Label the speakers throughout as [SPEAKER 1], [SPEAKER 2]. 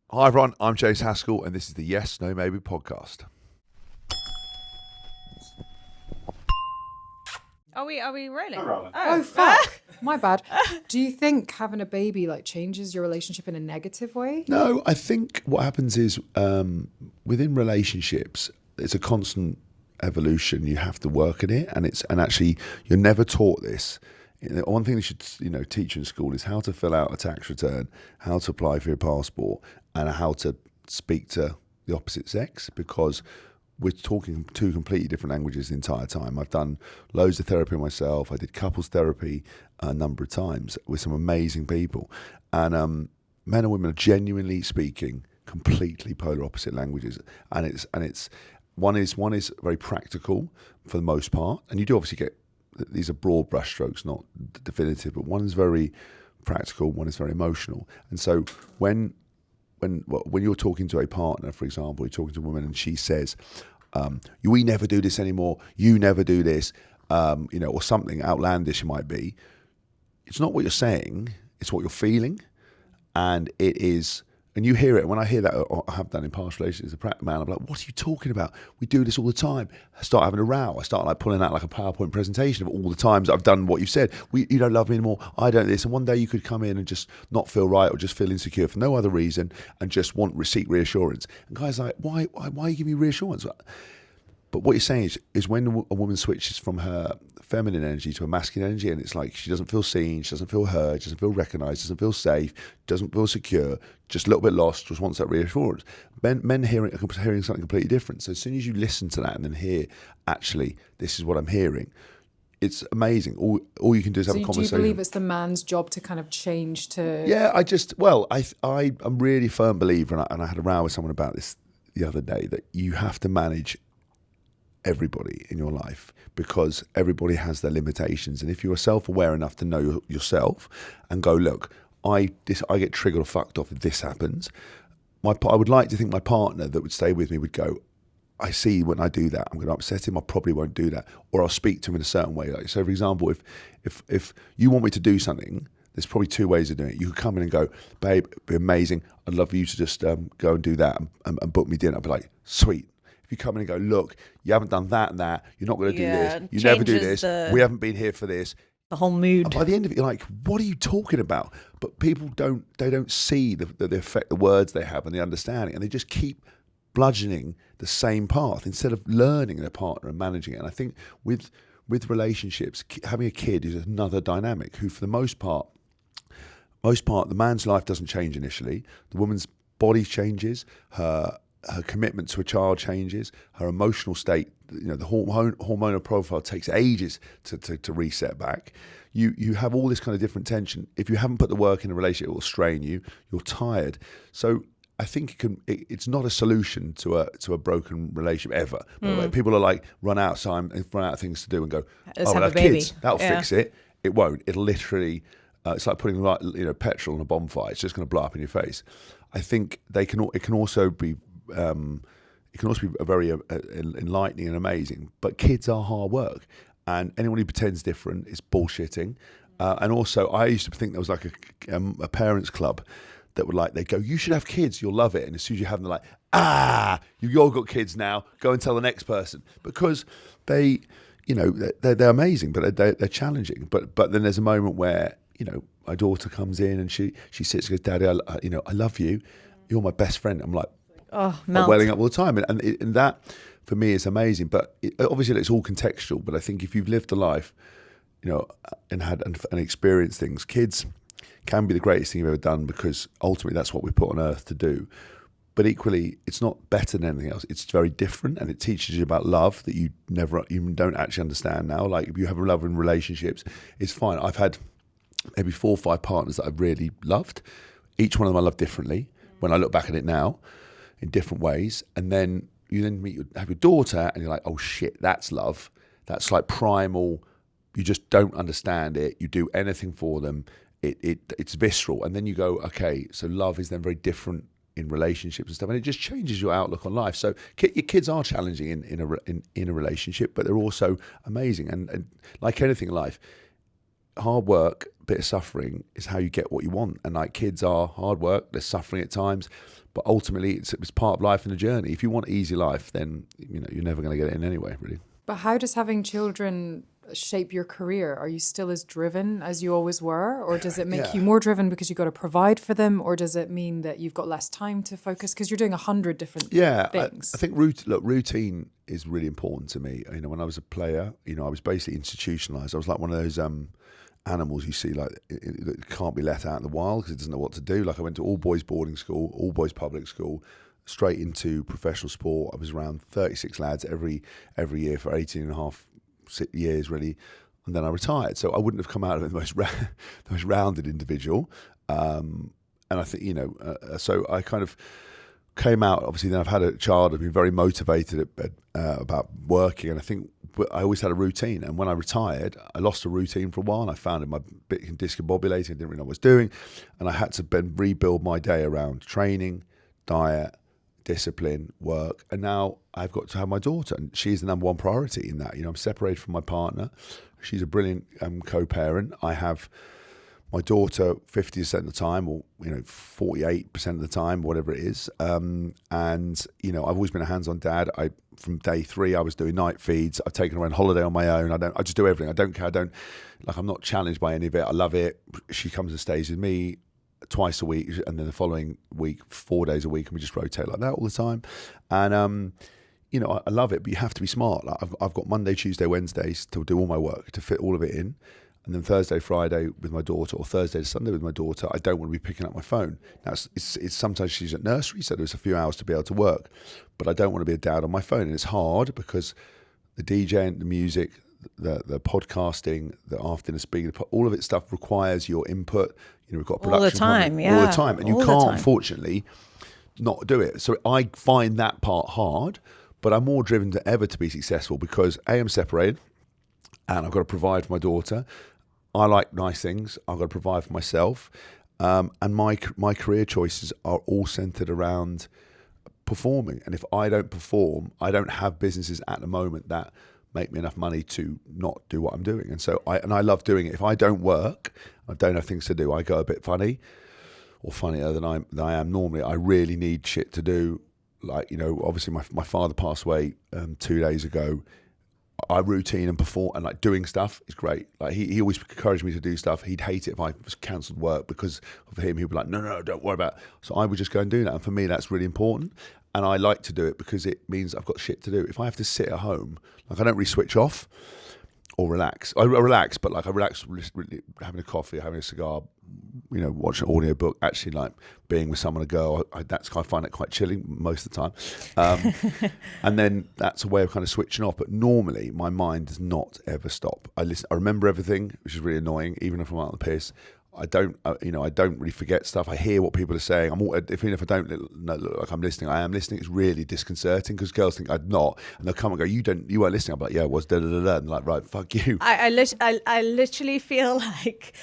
[SPEAKER 1] Hi everyone, I'm James Haskell and this is the Yes, No, Maybe podcast.
[SPEAKER 2] Are we rolling?
[SPEAKER 3] Oh fuck. My bad. Do you think having a baby changes your relationship in a negative way?
[SPEAKER 1] No, I think what happens is within relationships, it's a constant evolution. You have to work at it, and actually you're never taught this. One thing they should teach you in school is how to fill out a tax return, how to apply for your passport, and how to speak to the opposite sex, because we're talking two completely different languages the entire time. I've done loads of therapy myself. I did couples therapy a number of times with some amazing people, and men and women are genuinely speaking completely polar opposite languages, and it's one is very practical for the most part, and you do obviously get, these are broad brushstrokes, not definitive, but one is very practical, one is very emotional. And so when you're talking to a partner, for example, you're talking to a woman and she says, we never do this anymore, you never do this, or something outlandish it might be, it's not what you're saying, it's what you're feeling. And it is, and you hear it. When I hear that, I have done in past relationships, as a practical man, I'm like, what are you talking about? We do this all the time. I start having a row. I start pulling out a PowerPoint presentation of all the times I've done what you've said. You don't love me anymore. I don't this. And one day you could come in and just not feel right or just feel insecure for no other reason and just seek reassurance. And guys are like, why are you giving me reassurance? But what you're saying is when a woman switches from her feminine energy to a masculine energy, and it's like she doesn't feel seen, she doesn't feel heard, she doesn't feel recognised, doesn't feel safe, doesn't feel secure, just a little bit lost, just wants that reassurance. Men hearing something completely different. So as soon as you listen to that and then hear, actually, this is what I'm hearing, it's amazing. All you can do is have a conversation.
[SPEAKER 3] Do you believe it's the man's job to kind of change to...
[SPEAKER 1] Yeah, I'm really a firm believer, and I had a row with someone about this the other day, that you have to manage everybody in your life, because everybody has their limitations. And if you're self-aware enough to know yourself and go, look, I get triggered or fucked off if this happens, I would like to think my partner that would stay with me would go, I see when I do that, I'm going to upset him, I probably won't do that, or I'll speak to him in a certain way. So for example, if you want me to do something, there's probably two ways of doing it. You could come in and go, babe, it'd be amazing, I'd love for you to just go and do that and book me dinner. I'd be like, sweet. If you come in and go, look, you haven't done that and that, you're not going to do this, you never do this, we haven't been here for this.
[SPEAKER 2] The whole mood.
[SPEAKER 1] And by the end of it, you're like, what are you talking about? But people don't see the effect, the words they have and the understanding, and they just keep bludgeoning the same path instead of learning their partner and managing it. And I think with relationships, having a kid is another dynamic who, for the most part, the man's life doesn't change initially. The woman's body changes, her commitment to a child changes, her emotional state, the hormonal profile takes ages to reset back. You have all this kind of different tension. If you haven't put the work in a relationship, it will strain you. You're tired. So I think it's not a solution to a broken relationship ever. By the way, people are like, run out of time and run out of things to do and go,
[SPEAKER 2] Let's
[SPEAKER 1] we'll
[SPEAKER 2] have a baby.
[SPEAKER 1] kids. That'll fix it. It won't. It'll literally, it's like putting petrol in a bonfire. It's just going to blow up in your face. I think it can also be very enlightening and amazing, but kids are hard work, and anyone who pretends different is bullshitting. And also, I used to think there was like a parents' club that would they go, you should have kids, you'll love it. And as soon as you have them, they're like, you've all got kids now, go and tell the next person, because they're amazing, but they're challenging. But then there's a moment where my daughter comes in and she sits and goes, Daddy, I love you. You're my best friend. I'm like, I'm welling up all the time, and that for me is amazing. But obviously it's all contextual. But I think if you've lived a life, and had and experienced things, kids can be the greatest thing you've ever done, because ultimately that's what we're put on earth to do. But equally, it's not better than anything else. It's very different, and it teaches you about love that you don't actually understand now. Like, if you have a love in relationships, it's fine. I've had maybe 4 or 5 partners that I've really loved. Each one of them I love differently when I look back at it now, in different ways. And then you have your daughter and you're like, oh shit, that's love. That's like primal. You just don't understand it. You do anything for them. It's visceral. And then you go, okay, so love is then very different in relationships and stuff. And it just changes your outlook on life. So your kids are challenging in a relationship, but they're also amazing. And like anything in life, hard work, bit of suffering is how you get what you want. And like kids are hard work, they're suffering at times, but ultimately it's part of life and the journey. If you want easy life, then you're never going to get it in anyway, really.
[SPEAKER 3] But how does having children shape your career? Are you still as driven as you always were? Or does it make you more driven because you've got to provide for them? Or does it mean that you've got less time to focus? Because you're doing 100 different things.
[SPEAKER 1] I think routine is really important to me. When I was a player, I was basically institutionalized. I was like one of those animals you see like it can't be let out in the wild because it doesn't know what to do. Like I went to all boys boarding school, all boys public school, straight into professional sport. I was around 36 lads every year for 18 and a half years really, and then I retired. So I wouldn't have come out of it the most rounded individual. And I think so I kind of came out. Obviously, then I've had a child. I've been very motivated about working, and I think I always had a routine. And when I retired, I lost a routine for a while. And I found it my bit discombobulating. I didn't really know what I was doing, and I had to then rebuild my day around training, diet, discipline, work, and now I've got to have my daughter, and she's the number one priority in that. I'm separated from my partner. She's a brilliant co-parent. I have my daughter 50% of the time, or 48% of the time, whatever it is. And I've always been a hands-on dad. From day 3, I was doing night feeds. I've taken her on holiday on my own. I just do everything. I don't care. I'm not challenged by any of it. I love it. She comes and stays with me twice a week, and then the following week 4 days a week, and we just rotate like that all the time. And I love it, but you have to be smart. Like I've got Monday, Tuesday, Wednesdays to do all my work, to fit all of it in, and then Thursday, Friday with my daughter, or Thursday to Sunday with my daughter, I don't want to be picking up my phone. Now it's sometimes she's at nursery, so there's a few hours to be able to work, but I don't want to be a dad on my phone. And it's hard because the DJing, the music, the podcasting, the afternoon speaking, all of it stuff requires your input. We've got production
[SPEAKER 2] all the time,
[SPEAKER 1] all the time, and you can't, unfortunately, not do it. So I find that part hard, but I'm more driven than ever to be successful because I'm separated, and I've got to provide for my daughter. I like nice things. I've got to provide for myself, and my career choices are all centered around performing. And if I don't perform, I don't have businesses at the moment that make me enough money to not do what I'm doing. And so I love doing it. If I don't work, I don't have things to do, I go a bit funny, or funnier than I am normally. I really need shit to do. Like, obviously my father passed away 2 days ago. I routine and perform, and like doing stuff is great. Like he always encouraged me to do stuff. He'd hate it if I cancelled work because of him. He'd be like, no, don't worry about it. So I would just go and do that. And for me, that's really important. And I like to do it because it means I've got shit to do. If I have to sit at home, like I don't really switch off or relax. I relax, but like I relax really having a coffee, having a cigar, watching an audio book, actually like being with someone, a girl. I find it quite chilling most of the time. And then that's a way of kind of switching off. But normally my mind does not ever stop. I remember everything, which is really annoying, even if I'm out on the piss. I don't really forget stuff. I hear what people are saying. Even if I don't look like I'm listening, I am listening. It's really disconcerting because girls think I'm not, and they'll come and go, "You weren't listening." I'm like, "Yeah, I was." Da da da da. And like, right, fuck you.
[SPEAKER 2] I literally feel like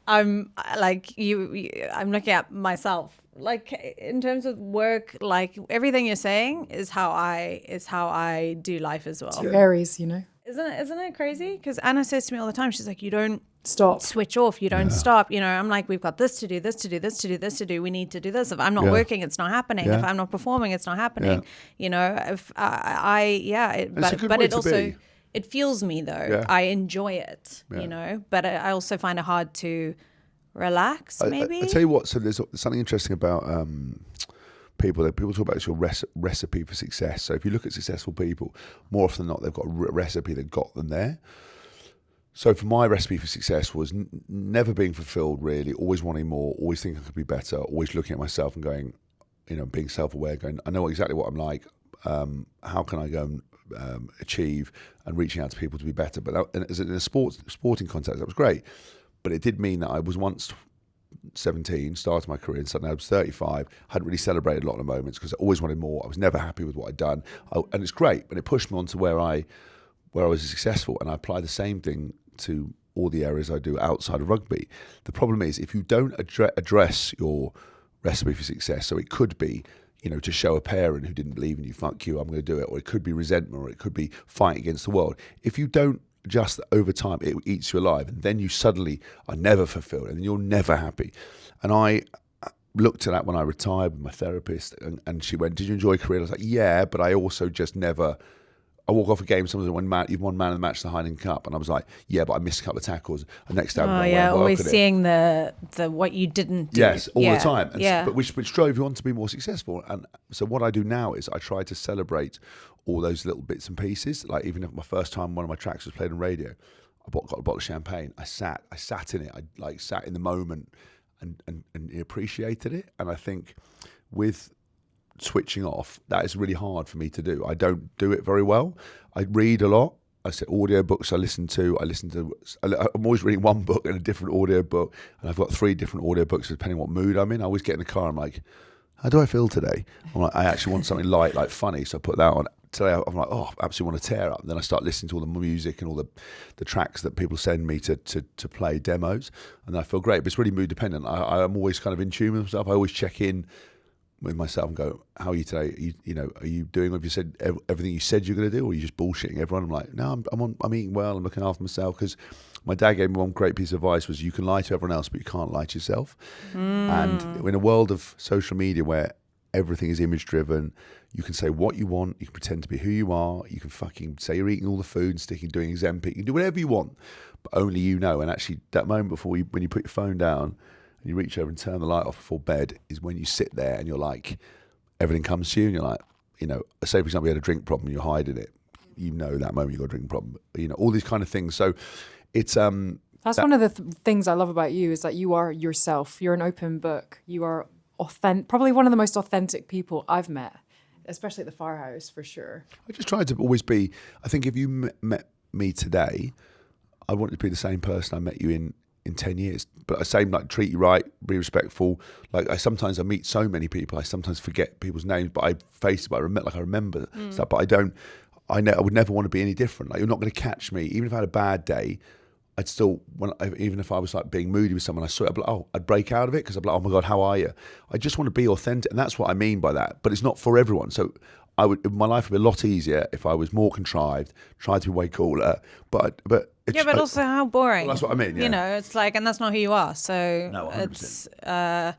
[SPEAKER 2] I'm like you. I'm looking at myself. Like in terms of work, like everything you're saying is how I do life as well.
[SPEAKER 3] It's your Aries,
[SPEAKER 2] Isn't it crazy? Because Anna says to me all the time, she's like, you don't
[SPEAKER 3] stop,
[SPEAKER 2] switch off, you don't stop. I'm like, we've got this to do, this to do, this to do, this to do. We need to do this. If I'm not working, it's not happening. If I'm not performing, it's not happening. If but it also it fuels me though. Yeah. I enjoy it. But I also find it hard to relax. Maybe
[SPEAKER 1] I tell you what. So there's something interesting about. People talk about it's your recipe for success. So if you look at successful people, more often than not, they've got a recipe that got them there. So for my recipe for success was never being fulfilled, really, always wanting more, always thinking I could be better, always looking at myself and going, being self-aware, going, I know exactly what I'm like. How can I go and achieve, and reaching out to people to be better? But in a sporting context, that was great. But it did mean that I was once 17, started my career, and suddenly I was 35. Hadn't really celebrated a lot of the moments because I always wanted more. I was never happy with what I'd done, and it's great. But it pushed me on to where I was successful, and I apply the same thing to all the areas I do outside of rugby. The problem is if you don't address your recipe for success, so it could be to show a parent who didn't believe in you, fuck you, I'm going to do it, or it could be resentment, or it could be fighting against the world. If you don't just over time, it eats you alive. And then you suddenly are never fulfilled and you're never happy. And I looked at that when I retired with my therapist, and she went, "Did you enjoy your career?" I was like, "Yeah, but I also just never." I walk off a game, someone's you've won man of the match, the Heineken Cup, and I was like, "Yeah, but I missed a couple of tackles." And next time,
[SPEAKER 2] always seeing the what you didn't do.
[SPEAKER 1] Yes, all the time. And but which drove you on to be more successful. And so what I do now is I try to celebrate all those little bits and pieces. Like even if my first time one of my tracks was played on radio, I got a bottle of champagne. I sat in it. I sat in the moment and appreciated it. And I think with switching off, that is really hard for me to do. I don't do it very well. I read a lot. I say audio books I listen to. I'm always reading one book and a different audio book, and I've got 3 different audio books depending on what mood I'm in. I always get in the car, I'm like, how do I feel today? I'm like, I actually want something light, like funny, so I put that on. Today I'm like, I absolutely want to tear up. And then I start listening to all the music and all the tracks that people send me to play demos, and I feel great. But it's really mood dependent. I'm always kind of in tune with myself. I always check in with myself and go, how are you today? Are you doing what you said, everything you said you're going to do, or are you just bullshitting everyone? I'm like, no, I'm eating well, I'm looking after myself, because my dad gave me one great piece of advice was you can lie to everyone else, but you can't lie to yourself. And in a world of social media where everything is image driven, you can say what you want, you can pretend to be who you are, you can fucking say you're eating all the food and doing Ozempic, you can do whatever you want, but only you know. And actually that moment when you put your phone down, and you reach over and turn the light off before bed is when you sit there and you're like, everything comes to you and you're like, say for example you had a drink problem and you're hiding it, that moment you got a drink problem, all these kind of things. So it's
[SPEAKER 3] that's one of the things I love about you, is that you are yourself. You're an open book. You are probably one of the most authentic people I've met, especially at the Firehouse, for sure.
[SPEAKER 1] I just try to always be, I think if you met me today, I want to be the same person I met you in 10 years, but I say, like, treat you right, be respectful. Like I meet so many people, I sometimes forget people's names, but I remember stuff. But I would never want to be any different. Like, you're not going to catch me, even if I had a bad day. I'd still, even if I was like being moody with someone, I saw it, I'd break out of it because I'd be like, oh my God, how are you? I just want to be authentic, and that's what I mean by that. But it's not for everyone. So my life would be a lot easier if I was more contrived, tried to be way cooler, but
[SPEAKER 2] also how boring.
[SPEAKER 1] Well, that's what I mean. Yeah.
[SPEAKER 2] It's like, and that's not who you are. So
[SPEAKER 1] no, 100%.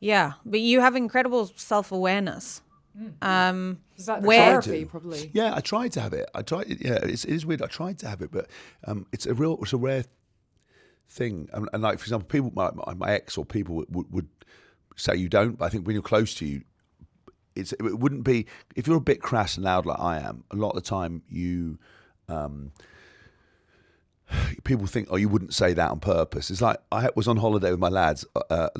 [SPEAKER 2] It's but you have incredible self-awareness.
[SPEAKER 3] Is that therapy, probably?
[SPEAKER 1] Yeah, I tried to have it. It is weird. I tried to have it, but it's a rare thing. And like, for example, people, my ex or people would say you don't, but I think when you're close to you, it wouldn't be, if you're a bit crass and loud like I am, a lot of the time you people think, oh, you wouldn't say that on purpose. It's like, I was on holiday with my lads for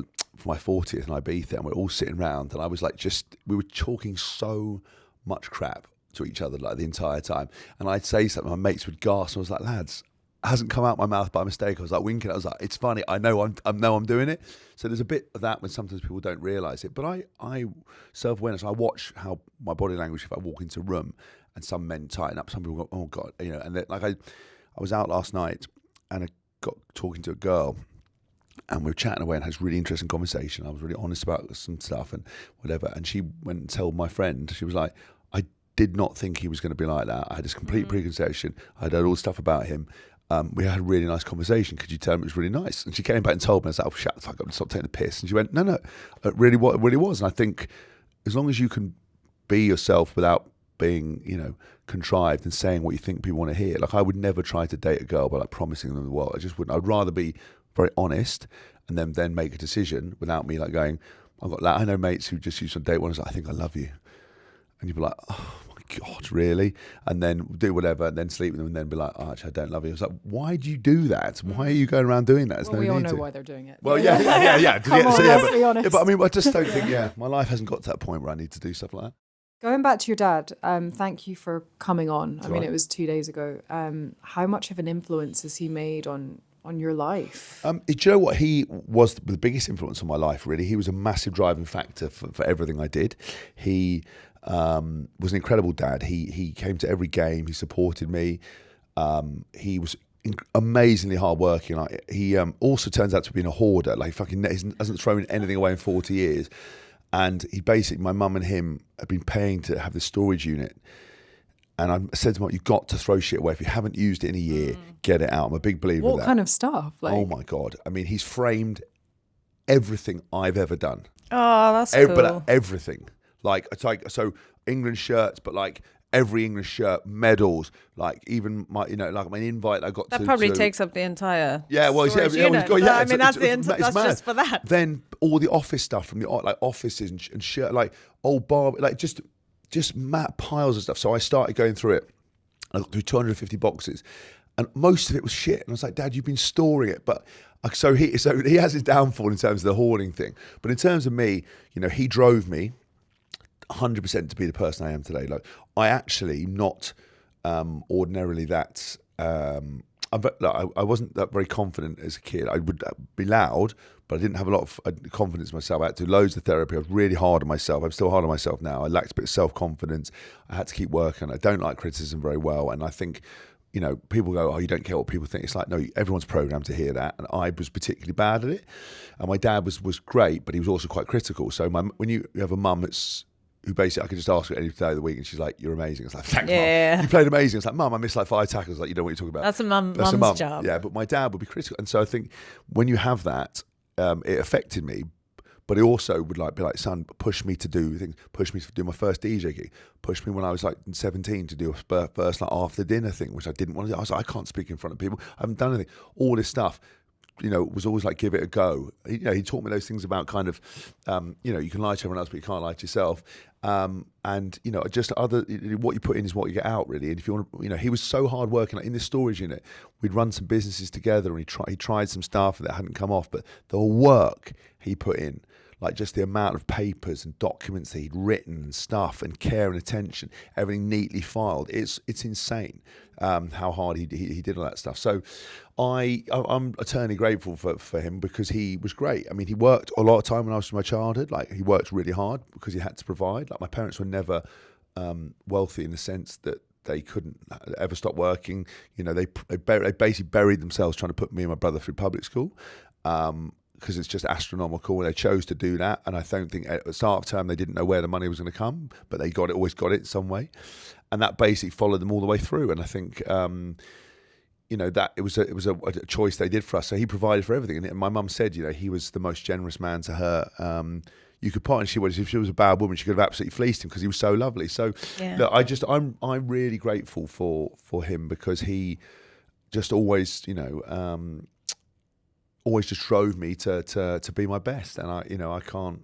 [SPEAKER 1] my 40th in Ibiza, and we're all sitting around, and I was like, we were talking so much crap to each other like the entire time, and I'd say something, my mates would gasp, and I was like, lads, it hasn't come out my mouth by mistake. I was like winking, I was like, it's funny, I know I'm doing it. So there's a bit of that when sometimes people don't realise it, but I self-awareness, I watch how my body language, if I walk into a room and some men tighten up, some people go, oh God, and then, like I was out last night and I got talking to a girl, and we were chatting away and had this really interesting conversation. I was really honest about some stuff and whatever. And she went and told my friend, she was like, I did not think he was going to be like that. I had this complete preconception. I'd heard all the stuff about him. We had a really nice conversation. Could you tell him it was really nice? And she came back and told me, I was like, oh, shut the fuck up and stop taking the piss. And she went, no, it really was. And I think as long as you can be yourself without being, contrived and saying what you think people want to hear. Like, I would never try to date a girl by like promising them the world. I just wouldn't. I'd rather be very honest and then make a decision without me like going, I know mates who just used to date one and say, I think I love you. And you'd be like, oh my God, really? And then do whatever and then sleep with them and then be like, oh, actually, I don't love you. It's like, why do you do that? Why are you going around doing that?
[SPEAKER 3] We all know why they're doing it.
[SPEAKER 1] Well, yeah.
[SPEAKER 3] Come on, let's be honest.
[SPEAKER 1] But I mean, I just don't think, my life hasn't got to that point where I need to do stuff like that.
[SPEAKER 3] Going back to your dad, thank you for coming on.
[SPEAKER 1] That's
[SPEAKER 3] I mean,
[SPEAKER 1] right.
[SPEAKER 3] It was 2 days ago. How much of an influence has he made on your life?
[SPEAKER 1] Do you know what? He was the biggest influence on my life, really. He was a massive driving factor for everything I did. He was an incredible dad. He came to every game. He supported me. He was amazingly hardworking. Like, he also turns out to be a hoarder. Like, fucking hasn't thrown anything away in 40 years. And he basically, my mum and him had been paying to have this storage unit. And I said to him, you've got to throw shit away. If you haven't used it in a year, get it out. I'm a big believer in that.
[SPEAKER 3] What kind of stuff?
[SPEAKER 1] Oh my God. I mean, he's framed everything I've ever done.
[SPEAKER 2] Oh, that's cool.
[SPEAKER 1] But everything. Like, it's like, so England shirts, but like every English shirt, medals, like even my, like my invite I got
[SPEAKER 2] that probably takes up the entire
[SPEAKER 1] storage
[SPEAKER 2] that's just for that.
[SPEAKER 1] Then all the office stuff from the like offices and shirt, like old bar, like just piles of stuff. So I started going through it. I got through 250 boxes, and most of it was shit. And I was like, Dad, you've been storing it, but. So he has his downfall in terms of the hoarding thing, but in terms of me, he drove me 100% to be the person I am today. Like, I actually not ordinarily that. I wasn't that very confident as a kid. I would be loud, but I didn't have a lot of confidence in myself. I had to do loads of therapy. I was really hard on myself. I'm still hard on myself now. I lacked a bit of self-confidence. I had to keep working. I don't like criticism very well, and I think. People go, oh, you don't care what people think. It's like, no, everyone's programmed to hear that. And I was particularly bad at it. And my dad was great, but he was also quite critical. So when you have a mum who basically, I could just ask her any day of the week and she's like, you're amazing. It's like, thanks, Mum. You played amazing. It's like, Mum, I missed like 5 tackles. Like, you know what you're talking about.
[SPEAKER 2] That's a mum's job.
[SPEAKER 1] Yeah, but my dad would be critical. And so I think when you have that, it affected me. But he also would be like, son, push me to do things, push me to do my first DJ gig, push me when I was like 17 to do a first like after dinner thing, which I didn't want to do. I was like, I can't speak in front of people. I haven't done anything. All this stuff, was always like, give it a go. He taught me those things about kind of, you can lie to everyone else, but you can't lie to yourself. And just what you put in is what you get out, really. And if you want, he was so hard working. Like in this storage unit, we'd run some businesses together, and he tried some stuff that hadn't come off, but the work he put in. Like just the amount of papers and documents that he'd written and stuff and care and attention, everything neatly filed. It's insane how hard he did all that stuff. So I'm eternally grateful for him because he was great. I mean, he worked a lot of time when I was in my childhood. Like he worked really hard because he had to provide. Like my parents were never wealthy in the sense that they couldn't ever stop working. They basically buried themselves trying to put me and my brother through public school. Because it's just astronomical, and they chose to do that. And I don't think at the start of term they didn't know where the money was going to come, but they always got it in some way, and that basically followed them all the way through. And I think that it was a choice they did for us. So he provided for everything, and my mum said he was the most generous man to her. You could partly if she was a bad woman, she could have absolutely fleeced him because he was so lovely. So look, I'm really grateful for him because he just always always just drove me to be my best, and I can't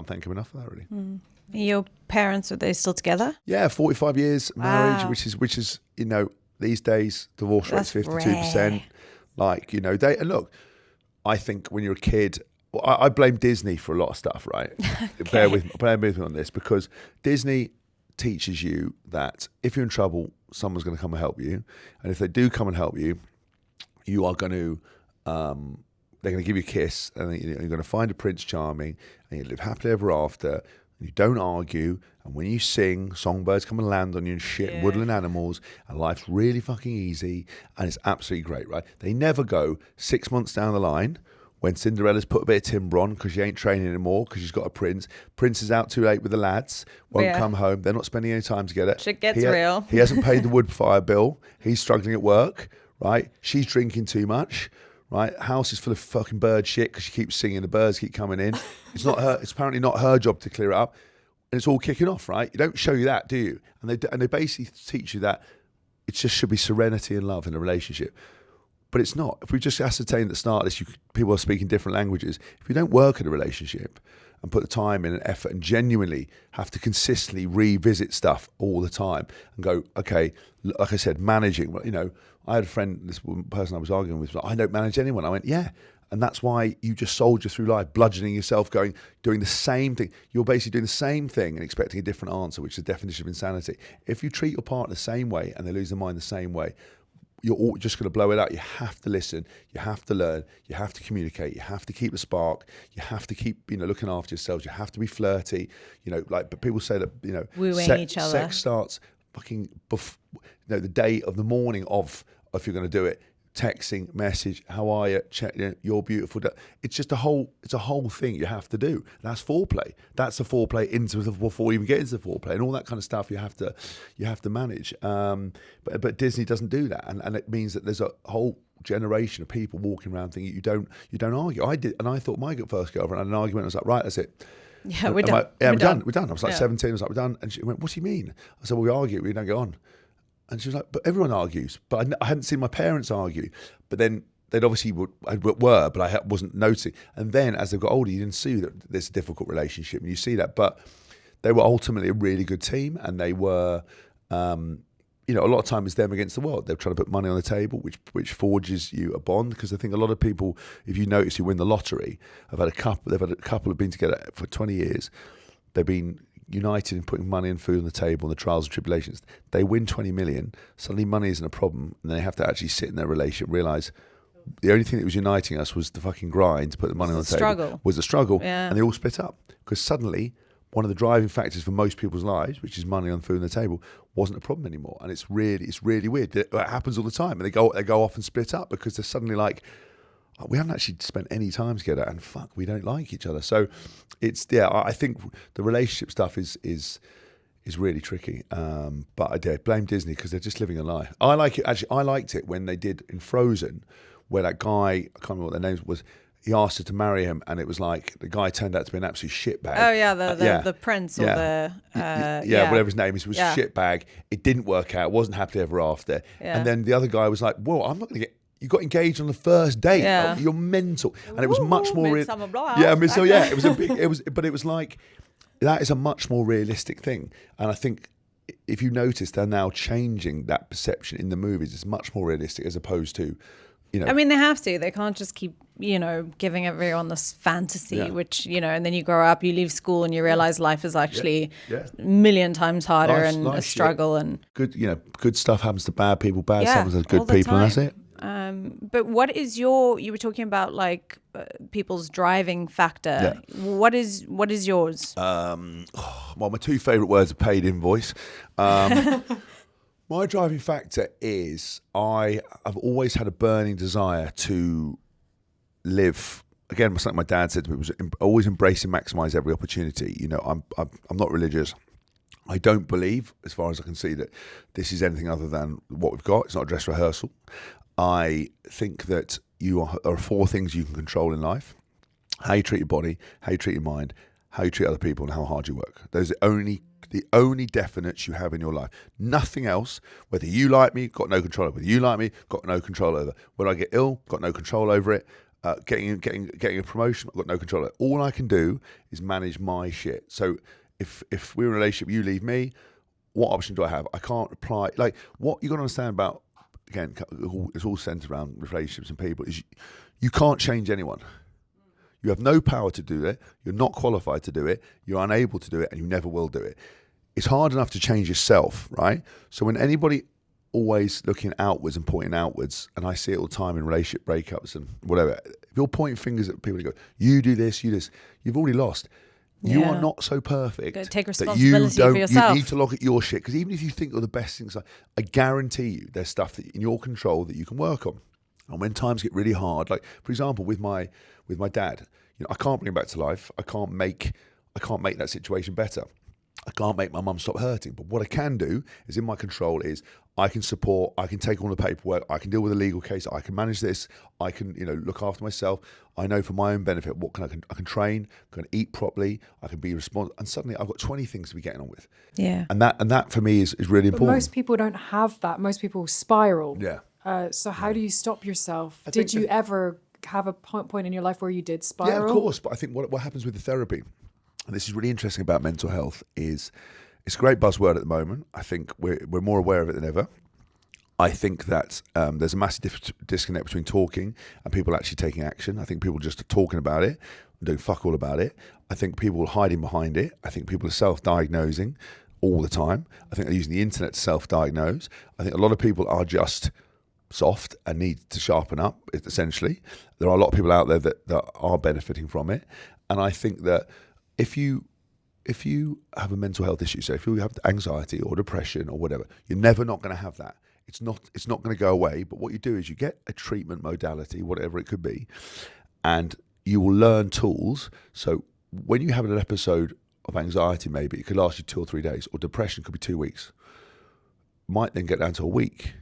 [SPEAKER 1] thank him enough for that, really.
[SPEAKER 2] Your parents, are they still together?
[SPEAKER 1] Yeah, 45 years marriage, which is these days divorce rate's 52%. Like they look. I think when you're a kid, I blame Disney for a lot of stuff, right? Okay. Bear with me on this, because Disney teaches you that if you're in trouble, someone's going to come and help you, and if they do come and help you, you are going to. They're going to give you a kiss, and you're going to find a Prince Charming, and you live happily ever after. And you don't argue, and when you sing, songbirds come and land on you and shit, and woodland animals, and life's really fucking easy, and it's absolutely great, right? They never go 6 months down the line when Cinderella's put a bit of timber on because she ain't training anymore because she's got a prince. Prince is out too late with the lads, won't come home. They're not spending any time together.
[SPEAKER 2] Shit gets real.
[SPEAKER 1] He hasn't paid the wood fire bill. He's struggling at work, right? She's drinking too much. Right, house is full of fucking bird shit because she keeps singing. The birds keep coming in. It's not her. It's apparently not her job to clear it up, and it's all kicking off. Right, you don't show you that, do you? And they basically teach you that it just should be serenity and love in a relationship, but it's not. If we just ascertained at the start of this, people are speaking different languages. If you don't work in a relationship and put the time in and effort and genuinely have to consistently revisit stuff all the time and go, okay, like I said, managing. I had a friend, this person I was arguing with, was like, I don't manage anyone. I went, yeah. And that's why you just soldier through life, bludgeoning yourself, doing the same thing. You're basically doing the same thing and expecting a different answer, which is the definition of insanity. If you treat your partner the same way and they lose their mind the same way, you're just going to blow it out. You have to listen. You have to learn. You have to communicate. You have to keep the spark. You have to keep, looking after yourselves. You have to be flirty. But people say that,
[SPEAKER 2] wooing each other.
[SPEAKER 1] Sex starts fucking the day of the morning of if you're going to do it. texting, message, how are you? Check, you're beautiful. It's just a whole thing you have to do. That's foreplay. That's the foreplay before you even get into the foreplay, and all that kind of stuff you have to manage. But Disney doesn't do that, and it means that there's a whole generation of people walking around thinking you don't argue. I did, and I thought my first girlfriend had an argument. I was like, right, that's it.
[SPEAKER 2] Yeah, we're done.
[SPEAKER 1] We're done. I was like 17. I was like, we're done. And she went, what do you mean? I said, well, we argue. We don't get on. And she was like, but everyone argues. But I hadn't seen my parents argue. But then they'd obviously were, but I wasn't noticing. And then as they got older, you didn't see that there's a difficult relationship, and you see that. But they were ultimately a really good team, and they were, a lot of time it's them against the world. They're trying to put money on the table, which forges you a bond. Because I think a lot of people, if you notice, who win the lottery, they've had a couple who've been together for 20 years. They've been united in putting money and food on the table and the trials and tribulations. They win 20 million, suddenly money isn't a problem, and they have to actually sit in their relationship, realise the only thing that was uniting us was the fucking grind to put the money on the table. Was the struggle.
[SPEAKER 2] Yeah.
[SPEAKER 1] And they all split up. Because suddenly, one of the driving factors for most people's lives, which is money on food on the table, wasn't a problem anymore. And it's really weird. It happens all the time. And they go off and split up because they're suddenly like, we haven't actually spent any time together, and fuck, we don't like each other. So I think the relationship stuff is really tricky. But I dare blame Disney because they're just living a lie. I like it. Actually, I liked it when they did in Frozen, where that guy, I can't remember what their name was, he asked her to marry him, and it was like the guy turned out to be an absolute shitbag.
[SPEAKER 2] Oh yeah, the prince or the
[SPEAKER 1] whatever his name is, it was a shitbag. It didn't work out. It wasn't happily ever after. Yeah. And then the other guy was like, "Whoa, I'm not going to get." You got engaged on the first date.
[SPEAKER 2] Yeah.
[SPEAKER 1] You're mental, and it was much more. It was like that is a much more realistic thing, and I think if you notice, they're now changing that perception in the movies. It's much more realistic as opposed to,
[SPEAKER 2] I mean, they have to. They can't just keep, giving everyone this fantasy, which, and then you grow up, you leave school, and you realize life is actually a million times harder and a struggle. And
[SPEAKER 1] good stuff happens to bad people, bad stuff happens to good people, and that's it.
[SPEAKER 2] But what is you were talking about like people's driving factor. Yeah. What is yours?
[SPEAKER 1] Well, my two favourite words are paid invoice. My driving factor is I've always had a burning desire to live. Again, something my dad said to me was always embrace and maximise every opportunity. I'm not religious. I don't believe, as far as I can see, that this is anything other than what we've got. It's not a dress rehearsal. I think that there are four things you can control in life: how you treat your body, how you treat your mind, how you treat other people, and how hard you work. Those are the only definites you have in your life. Nothing else. Whether you like me, got no control over. Whether you like me, got no control over. When I get ill, got no control over it. Getting a promotion, I've got no control over it. All I can do is manage my shit. So if we're in a relationship, you leave me, what option do I have? I can't apply. Like, what you got to understand about, again, it's all centered around relationships and people, is you can't change anyone. You have no power to do it. You're not qualified to do it. You're unable to do it, and you never will do it. It's hard enough to change yourself, right? So when anybody always looking outwards and pointing outwards, and I see it all the time in relationship breakups and whatever, if you're pointing fingers at people and go, you do this, you've already lost. You are not so perfect.
[SPEAKER 2] Take responsibility for yourself.
[SPEAKER 1] You need to look at your shit, because even if you think you're the best things, I guarantee you there's stuff that in your control that you can work on. And when times get really hard, like for example with my dad, I can't bring him back to life. I can't make that situation better. I can't make my mum stop hurting. But what I can do is in my control is I can support, I can take on the paperwork, I can deal with a legal case, I can manage this, I can, look after myself. I know for my own benefit, I can train, I can eat properly, I can be responsible, and suddenly I've got 20 things to be getting on with.
[SPEAKER 2] Yeah.
[SPEAKER 1] And that for me is really important.
[SPEAKER 3] But most people don't have that. Most people spiral.
[SPEAKER 1] Yeah.
[SPEAKER 3] So how do you stop yourself? Did you ever have a point in your life where you did spiral?
[SPEAKER 1] Yeah, of course. But I think what happens with the therapy, and this is really interesting about mental health, is it's a great buzzword at the moment. I think we're more aware of it than ever. I think that there's a massive disconnect between talking and people actually taking action. I think people just are talking about it and doing fuck all about it. I think people are hiding behind it. I think people are self-diagnosing all the time. I think they're using the internet to self-diagnose. I think a lot of people are just soft and need to sharpen up, essentially. There are a lot of people out there that are benefiting from it. And I think that if you have a mental health issue, so if you have anxiety or depression or whatever, you're never not going to have that. It's not going to go away. But what you do is you get a treatment modality, whatever it could be, and you will learn tools. So when you have an episode of anxiety, maybe it could last you 2 or 3 days, or depression could be 2 weeks. Might then get down to a week,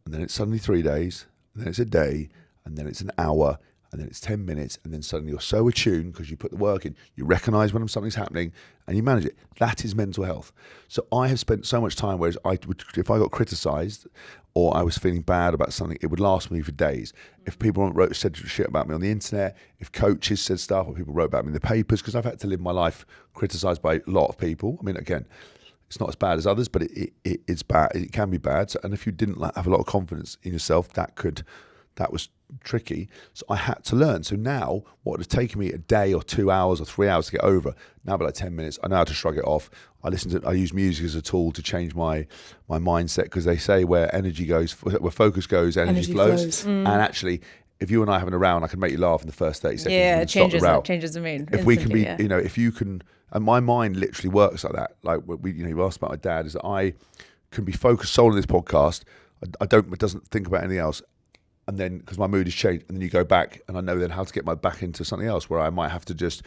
[SPEAKER 1] and then it's suddenly 3 days, and then it's a day, and then it's an hour, and then it's 10 minutes, and then suddenly you're so attuned because you put the work in, you recognise when something's happening, and you manage it. That is mental health. So I have spent so much time, whereas if I got criticised or I was feeling bad about something, it would last me for days. If people said shit about me on the internet, if coaches said stuff, or people wrote about me in the papers, because I've had to live my life criticised by a lot of people. I mean, again, it's not as bad as others, but it's bad. It can be bad. So, and if you didn't have a lot of confidence in yourself, that was tricky. So I had to learn. So now, what would have taken me a day or 2 hours or 3 hours to get over, now about 10 minutes, I know how to shrug it off. I use music as a tool to change my mindset, because they say where energy goes, where focus goes, energy flows. And actually, if you and I having a round, I can make you laugh in the first 30 seconds.
[SPEAKER 2] Yeah, it changes the mood.
[SPEAKER 1] If we can be, if you can, and my mind literally works like that. Like you asked about my dad, is that I can be focused solely on this podcast. It doesn't think about anything else. And then, because my mood has changed, and then you go back, and I know then how to get my back into something else, where I might have to just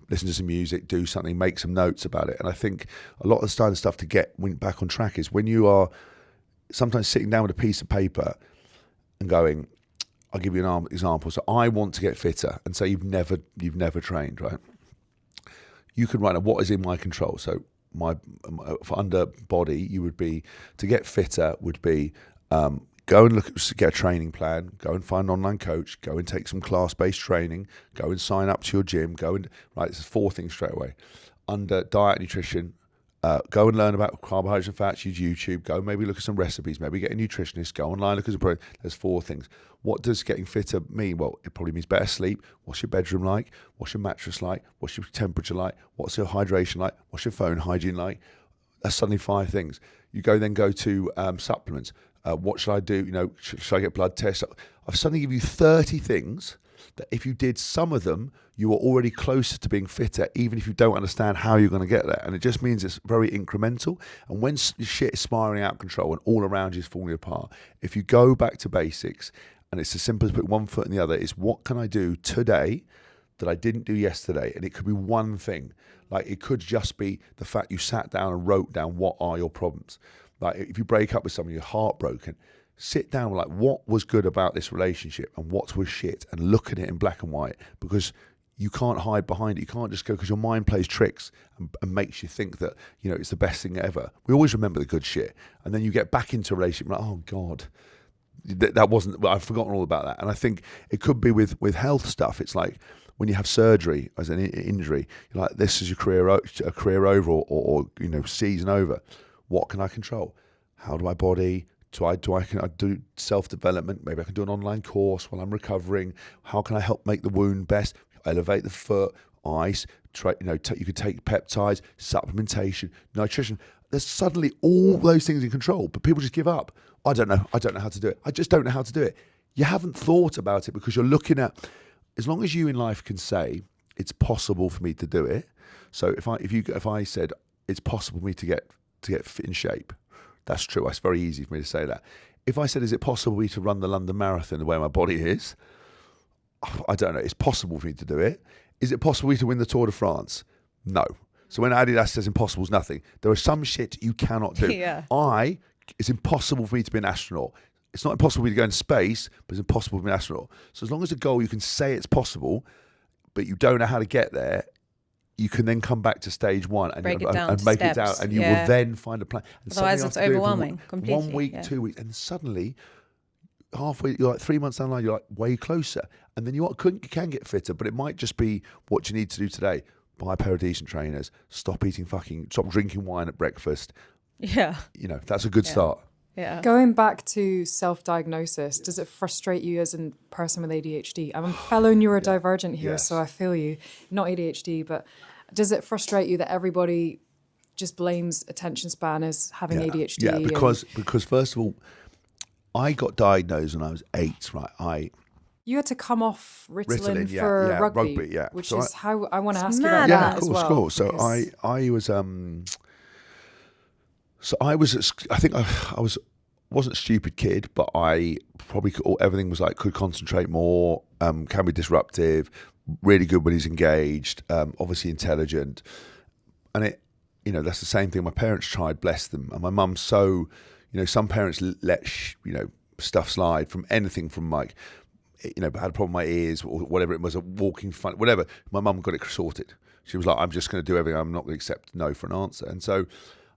[SPEAKER 1] listen to some music, do something, make some notes about it. And I think a lot of the style of stuff to get back on track is when you are sometimes sitting down with a piece of paper and going, I'll give you an example. So I want to get fitter, and say you've never trained, right? You can write what is in my control. So for under body, you would be, to get fitter would be, go and get a training plan, go and find an online coach, go and take some class-based training, go and sign up to your gym, right, this is 4 things straight away. Under diet, nutrition, go and learn about carbohydrates and fats, use YouTube, go maybe look at some recipes, maybe get a nutritionist, go online, look at some, there's 4 things. What does getting fitter mean? Well, it probably means better sleep. What's your bedroom like? What's your mattress like? What's your temperature like? What's your hydration like? What's your phone hygiene like? That's suddenly 5 things. You go to supplements. What should I do? Should I get blood tests? I've suddenly give you 30 things that if you did some of them, you are already closer to being fitter, even if you don't understand how you're going to get there. And it just means it's very incremental. And when shit is spiraling out of control and all around you is falling apart, if you go back to basics, and it's as simple as put one foot in the other, is what can I do today that I didn't do yesterday? And it could be one thing. Like, it could just be the fact you sat down and wrote down what are your problems. Like, if you break up with someone, you're heartbroken, sit down with, like, what was good about this relationship and what was shit, and look at it in black and white, because you can't hide behind it. You can't just go, because your mind plays tricks and makes you think that, it's the best thing ever. We always remember the good shit. And then you get back into a relationship like, oh God, that wasn't, I've forgotten all about that. And I think it could be with health stuff. It's like when you have surgery as an injury, you're like, this is your career over, or season over. What can I control? How do I body? Can I do self-development? Maybe I can do an online course while I'm recovering. How can I help make the wound best? Elevate the foot, ice, you could take peptides, supplementation, nutrition. There's suddenly all those things in control, but people just give up. I don't know how to do it. I just don't know how to do it. You haven't thought about it, because you're looking at, as long as you in life can say, it's possible for me to do it. So if I said, it's possible for me to get fit in shape, that's true. It's very easy for me to say that. If I said, is it possible for me to run the London Marathon the way my body is? I don't know. It's possible for me to do it. Is it possible for me to win the Tour de France? No. So when Adidas says impossible is nothing, there is some shit you cannot do.
[SPEAKER 2] Yeah.
[SPEAKER 1] It's impossible for me to be an astronaut. It's not impossible for me to go into space, but it's impossible to be an astronaut. So as long as a goal you can say it's possible, but you don't know how to get there, you can then come back to stage 1 and make it down, and you will then find a plan. And
[SPEAKER 2] otherwise, it's overwhelming. Completely.
[SPEAKER 1] 1 week, 2 weeks, and suddenly, halfway, you're like 3 months down the line, you're like way closer. And then you can get fitter, but it might just be what you need to do today. Buy a pair of decent trainers. Stop drinking wine at breakfast.
[SPEAKER 2] Yeah.
[SPEAKER 1] That's a good start.
[SPEAKER 2] Yeah.
[SPEAKER 3] Going back to self-diagnosis, does it frustrate you as a person with ADHD? I'm a fellow neurodivergent here, so I feel you. Not ADHD, but does it frustrate you that everybody just blames attention span as having ADHD?
[SPEAKER 1] Yeah, because first of all, I got diagnosed when I was 8, right? You
[SPEAKER 3] had to come off Ritalin for rugby, which so is how I want to ask you about that as well.
[SPEAKER 1] Cool. So I was I was wasn't a stupid kid, but I probably everything was like could concentrate more, can be disruptive, really good when he's engaged, obviously intelligent, and it, that's the same thing my parents tried, bless them, and my mum. So, some parents let stuff slide from anything from like, had a problem with my ears or whatever it was, a walking fun, whatever. My mum got it sorted. She was like, I'm just going to do everything. I'm not going to accept no for an answer. And so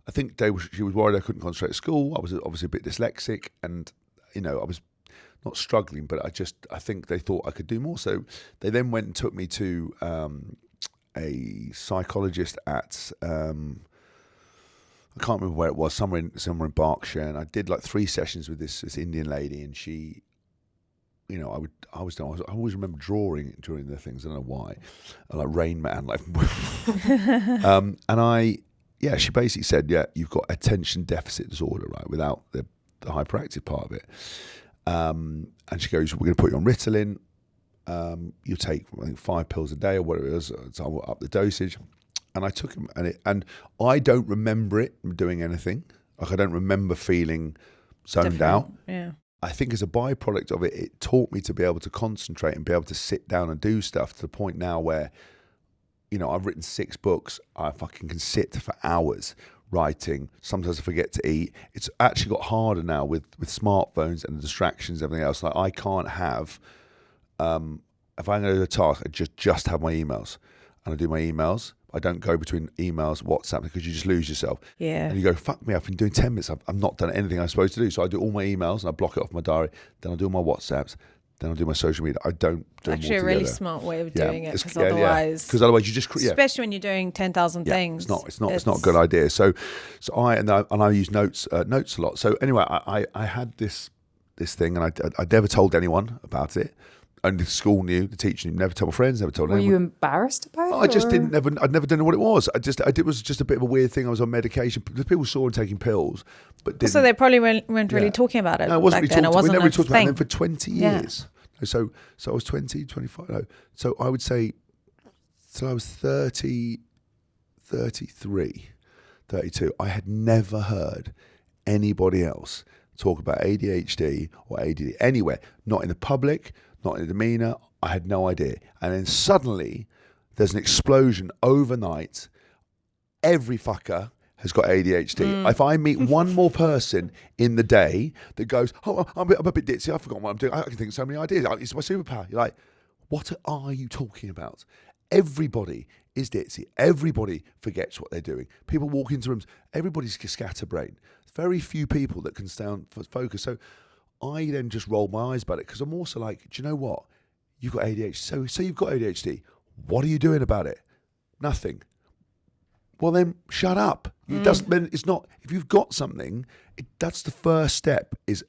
[SPEAKER 1] I think she was worried I couldn't concentrate at school. I was obviously a bit dyslexic, and I was not struggling, but I think they thought I could do more. So they then went and took me to a psychologist at I can't remember where it was, somewhere in Berkshire, and I did like 3 sessions with this Indian lady, and she, I always remember drawing during the things. I don't know why, like Rain Man, like, and she basically said, you've got attention deficit disorder, right, without the hyperactive part of it. And she goes, we're going to put you on Ritalin. You take, I think, 5 pills a day or whatever it is. So I will up the dosage. And I took them, and I don't remember it doing anything. Like, I don't remember feeling zoned out.
[SPEAKER 2] Yeah.
[SPEAKER 1] I think as a byproduct of it, it taught me to be able to concentrate and be able to sit down and do stuff, to the point now where, I've written 6 books. I fucking can sit for hours writing. Sometimes I forget to eat. It's actually got harder now with smartphones and the distractions and everything else. Like, I can't have, if I'm going to do a task, I just have my emails. And I do my emails. I don't go between emails, WhatsApp, because you just lose yourself.
[SPEAKER 2] Yeah.
[SPEAKER 1] And you go, fuck me, I've been doing 10 minutes. I've not done anything I'm supposed to do. So I do all my emails and I block it off my diary. Then I do all my WhatsApps. Then I'll do my social media. I don't do
[SPEAKER 2] it's actually a really smart way of doing it, because
[SPEAKER 1] otherwise you just
[SPEAKER 2] especially when you're doing 10,000 things.
[SPEAKER 1] It's not a good idea. So I use notes a lot. So anyway, I had this thing, and I never told anyone about it. Only the school knew, the teacher knew. Never told my friends. Never told anyone.
[SPEAKER 3] Were you embarrassed about it?
[SPEAKER 1] I just didn't. I'd never done what it was. It was just a bit of a weird thing. I was on medication. People saw me taking pills, but didn't.
[SPEAKER 2] So they probably weren't really talking about it.
[SPEAKER 1] No, it wasn't.
[SPEAKER 2] Back then.
[SPEAKER 1] We never talked about it for 20
[SPEAKER 2] Yeah.
[SPEAKER 1] years. So I was 20, 25. No. So I would say, till I was 30, 33, 32. I had never heard anybody else talk about ADHD or ADD anywhere. Not in the public. Not in a demeanour. I had no idea. And then suddenly, there's an explosion overnight. Every fucker has got ADHD. If I meet one more person in the day that goes, oh, I'm a bit ditzy, I've forgotten what I'm doing, I can think of so many ideas, it's my superpower. You're like, what are you talking about? Everybody is ditzy. Everybody forgets what they're doing. People walk into rooms, everybody's scatterbrained. Very few people that can stay on focus. So I then just rolled my eyes about it, because I'm also like, do you know what? You've got ADHD. So you've got ADHD. What are you doing about it? Nothing. Well, then shut up. It doesn't mean it's not. If you've got something, that's the first step, is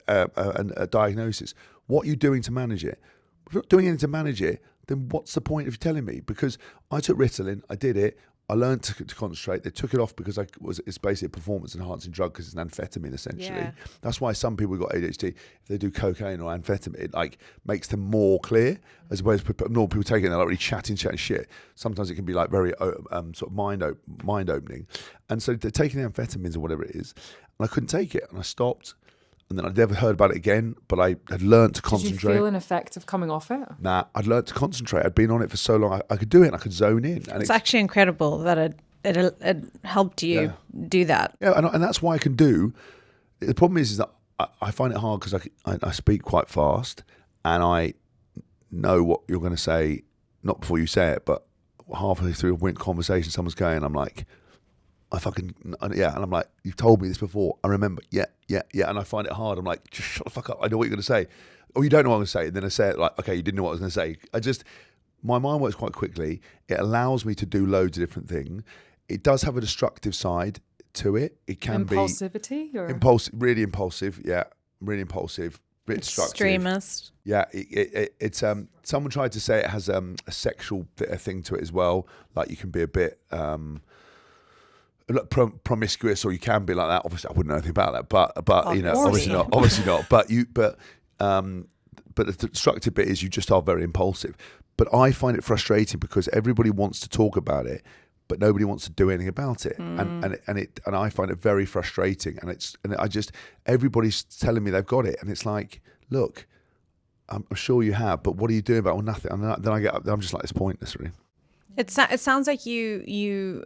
[SPEAKER 1] a diagnosis. What are you doing to manage it? If you're not doing anything to manage it, then what's the point of you telling me? Because I took Ritalin, I did it. I learned to concentrate. They took it off because it's basically a performance-enhancing drug, because it's an amphetamine, essentially. Yeah. That's why some people who've got ADHD, if they do cocaine or amphetamine, it like makes them more clear, as opposed to normal people taking it, they're like really chatting shit. Sometimes it can be like very sort of mind-opening. And so they're taking the amphetamines or whatever it is, and I couldn't take it, and I stopped. And then I never heard about it again, but I had learned to concentrate.
[SPEAKER 3] Did you feel an effect of coming off it?
[SPEAKER 1] Nah, I'd learned to concentrate. I'd been on it for so long. I could do it, and I could zone in. And
[SPEAKER 2] it's actually incredible that it helped you do that.
[SPEAKER 1] Yeah, and that's why I can do. The problem is that I find it hard, because I speak quite fast, and I know what you're going to say, not before you say it, but halfway through a conversation, someone's going, I'm like, and I'm like, you've told me this before. I remember, yeah, and I find it hard. I'm like, just shut the fuck up. I know what you're going to say. Or you don't know what I'm going to say. And then I say it like, okay, you didn't know what I was going to say. My mind works quite quickly. It allows me to do loads of different things. It does have a destructive side to it. It can
[SPEAKER 3] Impulsivity?
[SPEAKER 1] Be impulsive, really impulsive. Yeah, really impulsive. Bit destructive.
[SPEAKER 2] Extremist.
[SPEAKER 1] Yeah, it's someone tried to say it has a sexual thing to it as well. Like, you can be a bit promiscuous, or you can be like that. Obviously, I wouldn't know anything about that, but obviously not. But the destructive bit is you just are very impulsive. But I find it frustrating, because everybody wants to talk about it, but nobody wants to do anything about it. And I find it very frustrating. Everybody's telling me they've got it, and it's like, look, I'm sure you have, but what are you doing about it? Well, nothing. And then I'm just like, it's pointless, really.
[SPEAKER 2] It sounds like you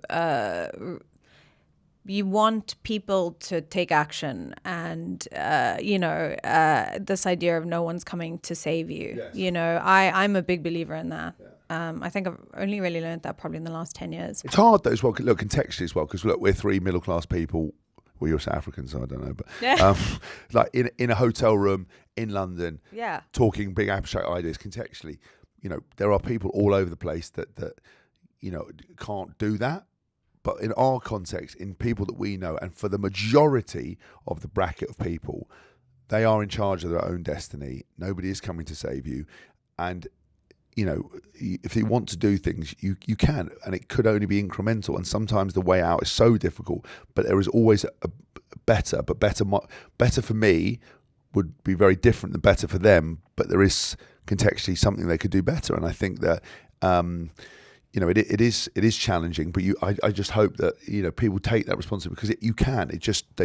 [SPEAKER 2] want people to take action, and this idea of no one's coming to save you.
[SPEAKER 1] Yes.
[SPEAKER 2] You know, I'm a big believer in that. Yeah. I think I've only really learned that probably in the last 10 years.
[SPEAKER 1] It's hard though as well. Look, contextually as well, because look, we're three middle class people. Well, you're South African, so I don't know, but like in a hotel room in London, talking big abstract ideas contextually. You know, there are people all over the place that can't do that. But in our context, in people that we know, and for the majority of the bracket of people, they are in charge of their own destiny. Nobody is coming to save you, and if you want to do things, you can, and it could only be incremental. And sometimes the way out is so difficult, but there is always a better. But better for me would be very different than better for them. But there is contextually something they could do better, and I think that it is challenging. But I just hope that people take that responsibility, because you can. They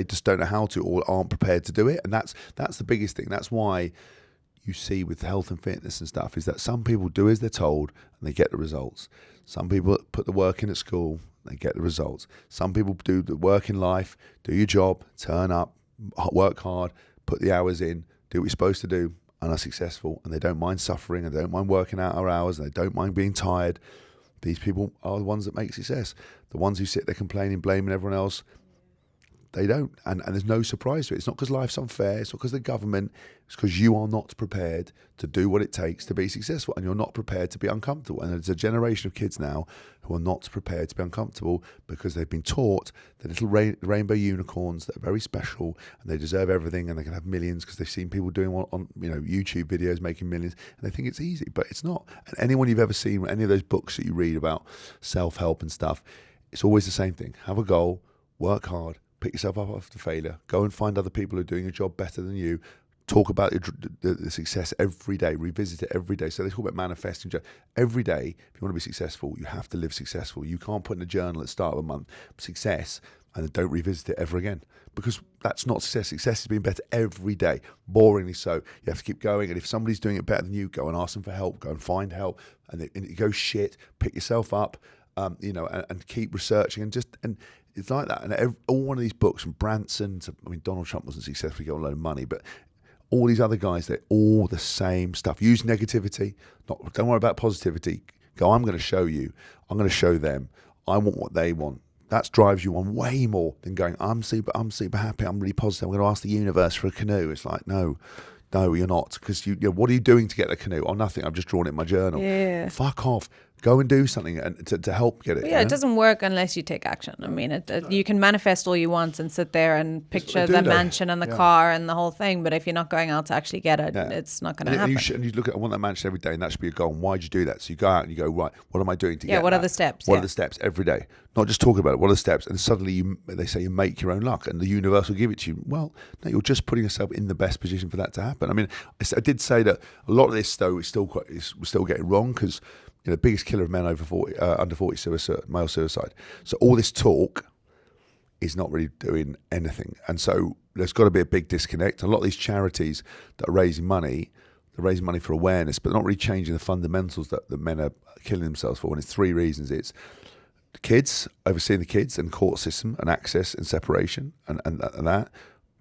[SPEAKER 1] just don't know how to, or aren't prepared to do it, and that's the biggest thing. That's why you see with health and fitness and stuff, is that some people do as they're told and they get the results. Some people put the work in at school, they get the results. Some people do the work in life, do your job, turn up, work hard, put the hours in, do what you're supposed to do, and are successful, and they don't mind suffering, and they don't mind working out our hours, and they don't mind being tired. These people are the ones that make success. The ones who sit there complaining, blaming everyone else, they don't. And there's no surprise to it. It's not because life's unfair. It's not because the government. It's because you are not prepared to do what it takes to be successful, and you're not prepared to be uncomfortable. And there's a generation of kids now who are not prepared to be uncomfortable, because they've been taught the little rainbow unicorns that are very special, and they deserve everything, and they can have millions because they've seen people doing on YouTube videos making millions, and they think it's easy, but it's not. And anyone you've ever seen, any of those books that you read about self-help and stuff, it's always the same thing. Have a goal, work hard, pick yourself up after failure, go and find other people who are doing a job better than you, talk about the success every day, revisit it every day. So they talk about manifesting every day. If you want to be successful, you have to live successful. You can't put in a journal at the start of a month, success, and then don't revisit it ever again, because that's not success. Success is being better every day, boringly so. You have to keep going, and if somebody's doing it better than you, go and ask them for help, go and find help, and it goes shit, pick yourself up, and keep researching, and it's like that. And all one of these books, from Branson to, Donald Trump wasn't successful, he got a load of money, but all these other guys, they're all the same stuff. Use negativity, don't worry about positivity. Go, I'm going to show you, I'm going to show them, I want what they want. That drives you on way more than going, I'm super happy, I'm really positive, I'm going to ask the universe for a canoe. It's like, no, you're not, because what are you doing to get the canoe? Oh, nothing, I've just drawn it in my journal.
[SPEAKER 2] Yeah.
[SPEAKER 1] Fuck off. Go and do something and to help get it.
[SPEAKER 2] But it doesn't work unless you take action. You can manifest all you want and sit there and picture the mansion and the car and the whole thing, but if you're not going out to actually get it, it's not going to happen.
[SPEAKER 1] And you look at, I want that mansion every day, and that should be a goal. And why'd you do that? So you go out and you go, right, what am I doing to get
[SPEAKER 2] what
[SPEAKER 1] that?
[SPEAKER 2] Are the steps?
[SPEAKER 1] What are the steps every day? Not just talking about it, what are the steps? And suddenly they say you make your own luck, and the universe will give it to you. Well, no, you're just putting yourself in the best position for that to happen. I did say that a lot of this, though, is we're still getting wrong, because the biggest killer of men under 40 suicide, male suicide. So all this talk is not really doing anything. And so there's got to be a big disconnect. A lot of these charities that are raising money, they're raising money for awareness, but they're not really changing the fundamentals that men are killing themselves for. And it's three reasons. It's the kids, overseeing the kids, and court system and access and separation and that.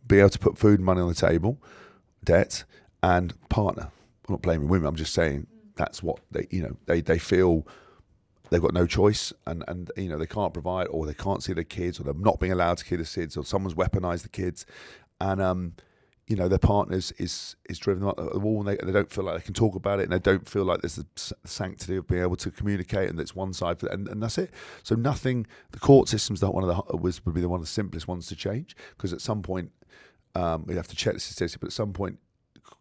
[SPEAKER 1] Be able to put food and money on the table, debt, and partner. I'm not blaming women, I'm just saying that's what they feel they've got no choice, and they can't provide, or they can't see their kids, or they're not being allowed to see their kids, or someone's weaponized the kids, and their partners is driven them up the wall, and they don't feel like they can talk about it, and they don't feel like there's the sanctity of being able to communicate, and it's one side for and that's it. So nothing. The court system's would be one of the simplest ones to change, because at some point we have to check the statistics, but at some point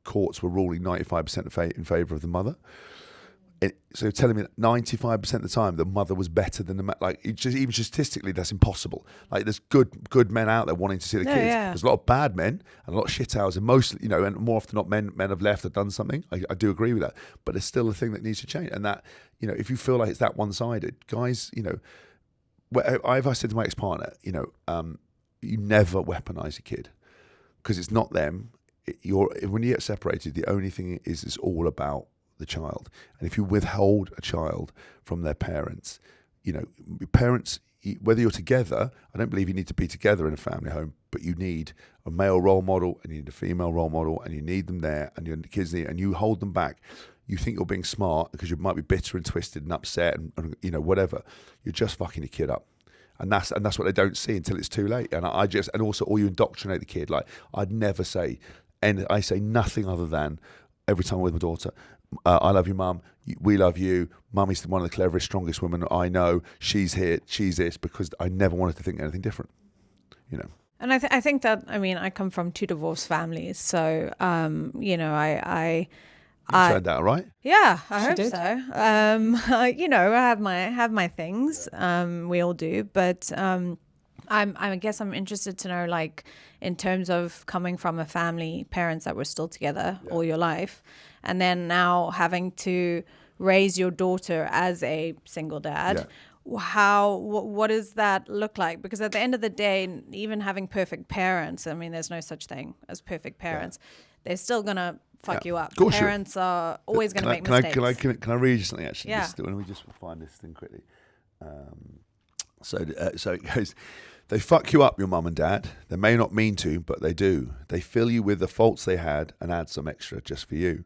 [SPEAKER 1] courts were ruling 95% in favour of the mother. So you're telling me that 95% of the time the mother was better than the even statistically that's impossible. Like, there's good men out there wanting to see the kids.
[SPEAKER 2] Yeah.
[SPEAKER 1] There's a lot of bad men and a lot of shit-houses, and mostly, and more often than not, men have left, have done something. I do agree with that, but there's still a thing that needs to change. And that, if you feel like it's that one-sided, guys, I've said to my ex-partner, you never weaponize a kid because it's not them. When you get separated, the only thing is it's all about the child. And if you withhold a child from their parents, parents, whether you're together, I don't believe you need to be together in a family home, but you need a male role model and you need a female role model and you need them there and your kids need, and you hold them back. You think you're being smart because you might be bitter and twisted and upset and whatever. You're just fucking your kid up. And that's what they don't see until it's too late. And and also, or you indoctrinate the kid. Like, I'd never say, and I say nothing other than every time I'm with my daughter, I love you, Mum. We love you. Mummy's one of the cleverest, strongest women I know. She's here. She's this, because I never wanted to think anything different.
[SPEAKER 2] And I think that, I come from 2 divorced families, so
[SPEAKER 1] I turned out right.
[SPEAKER 2] Yeah, I hope so. I have my things. We all do, but I guess I'm interested to know, like, in terms of coming from a family, parents that were still together all your life, and then now having to raise your daughter as a single dad. What does that look like? Because at the end of the day, even having perfect parents, there's no such thing as perfect parents. They're still gonna fuck you up. Parents are always going to make mistakes.
[SPEAKER 1] Can I read you something, actually?
[SPEAKER 2] Yeah.
[SPEAKER 1] Let me just find this thing quickly. So it goes, they fuck you up, your mum and dad. They may not mean to, but they do. They fill you with the faults they had and add some extra just for you.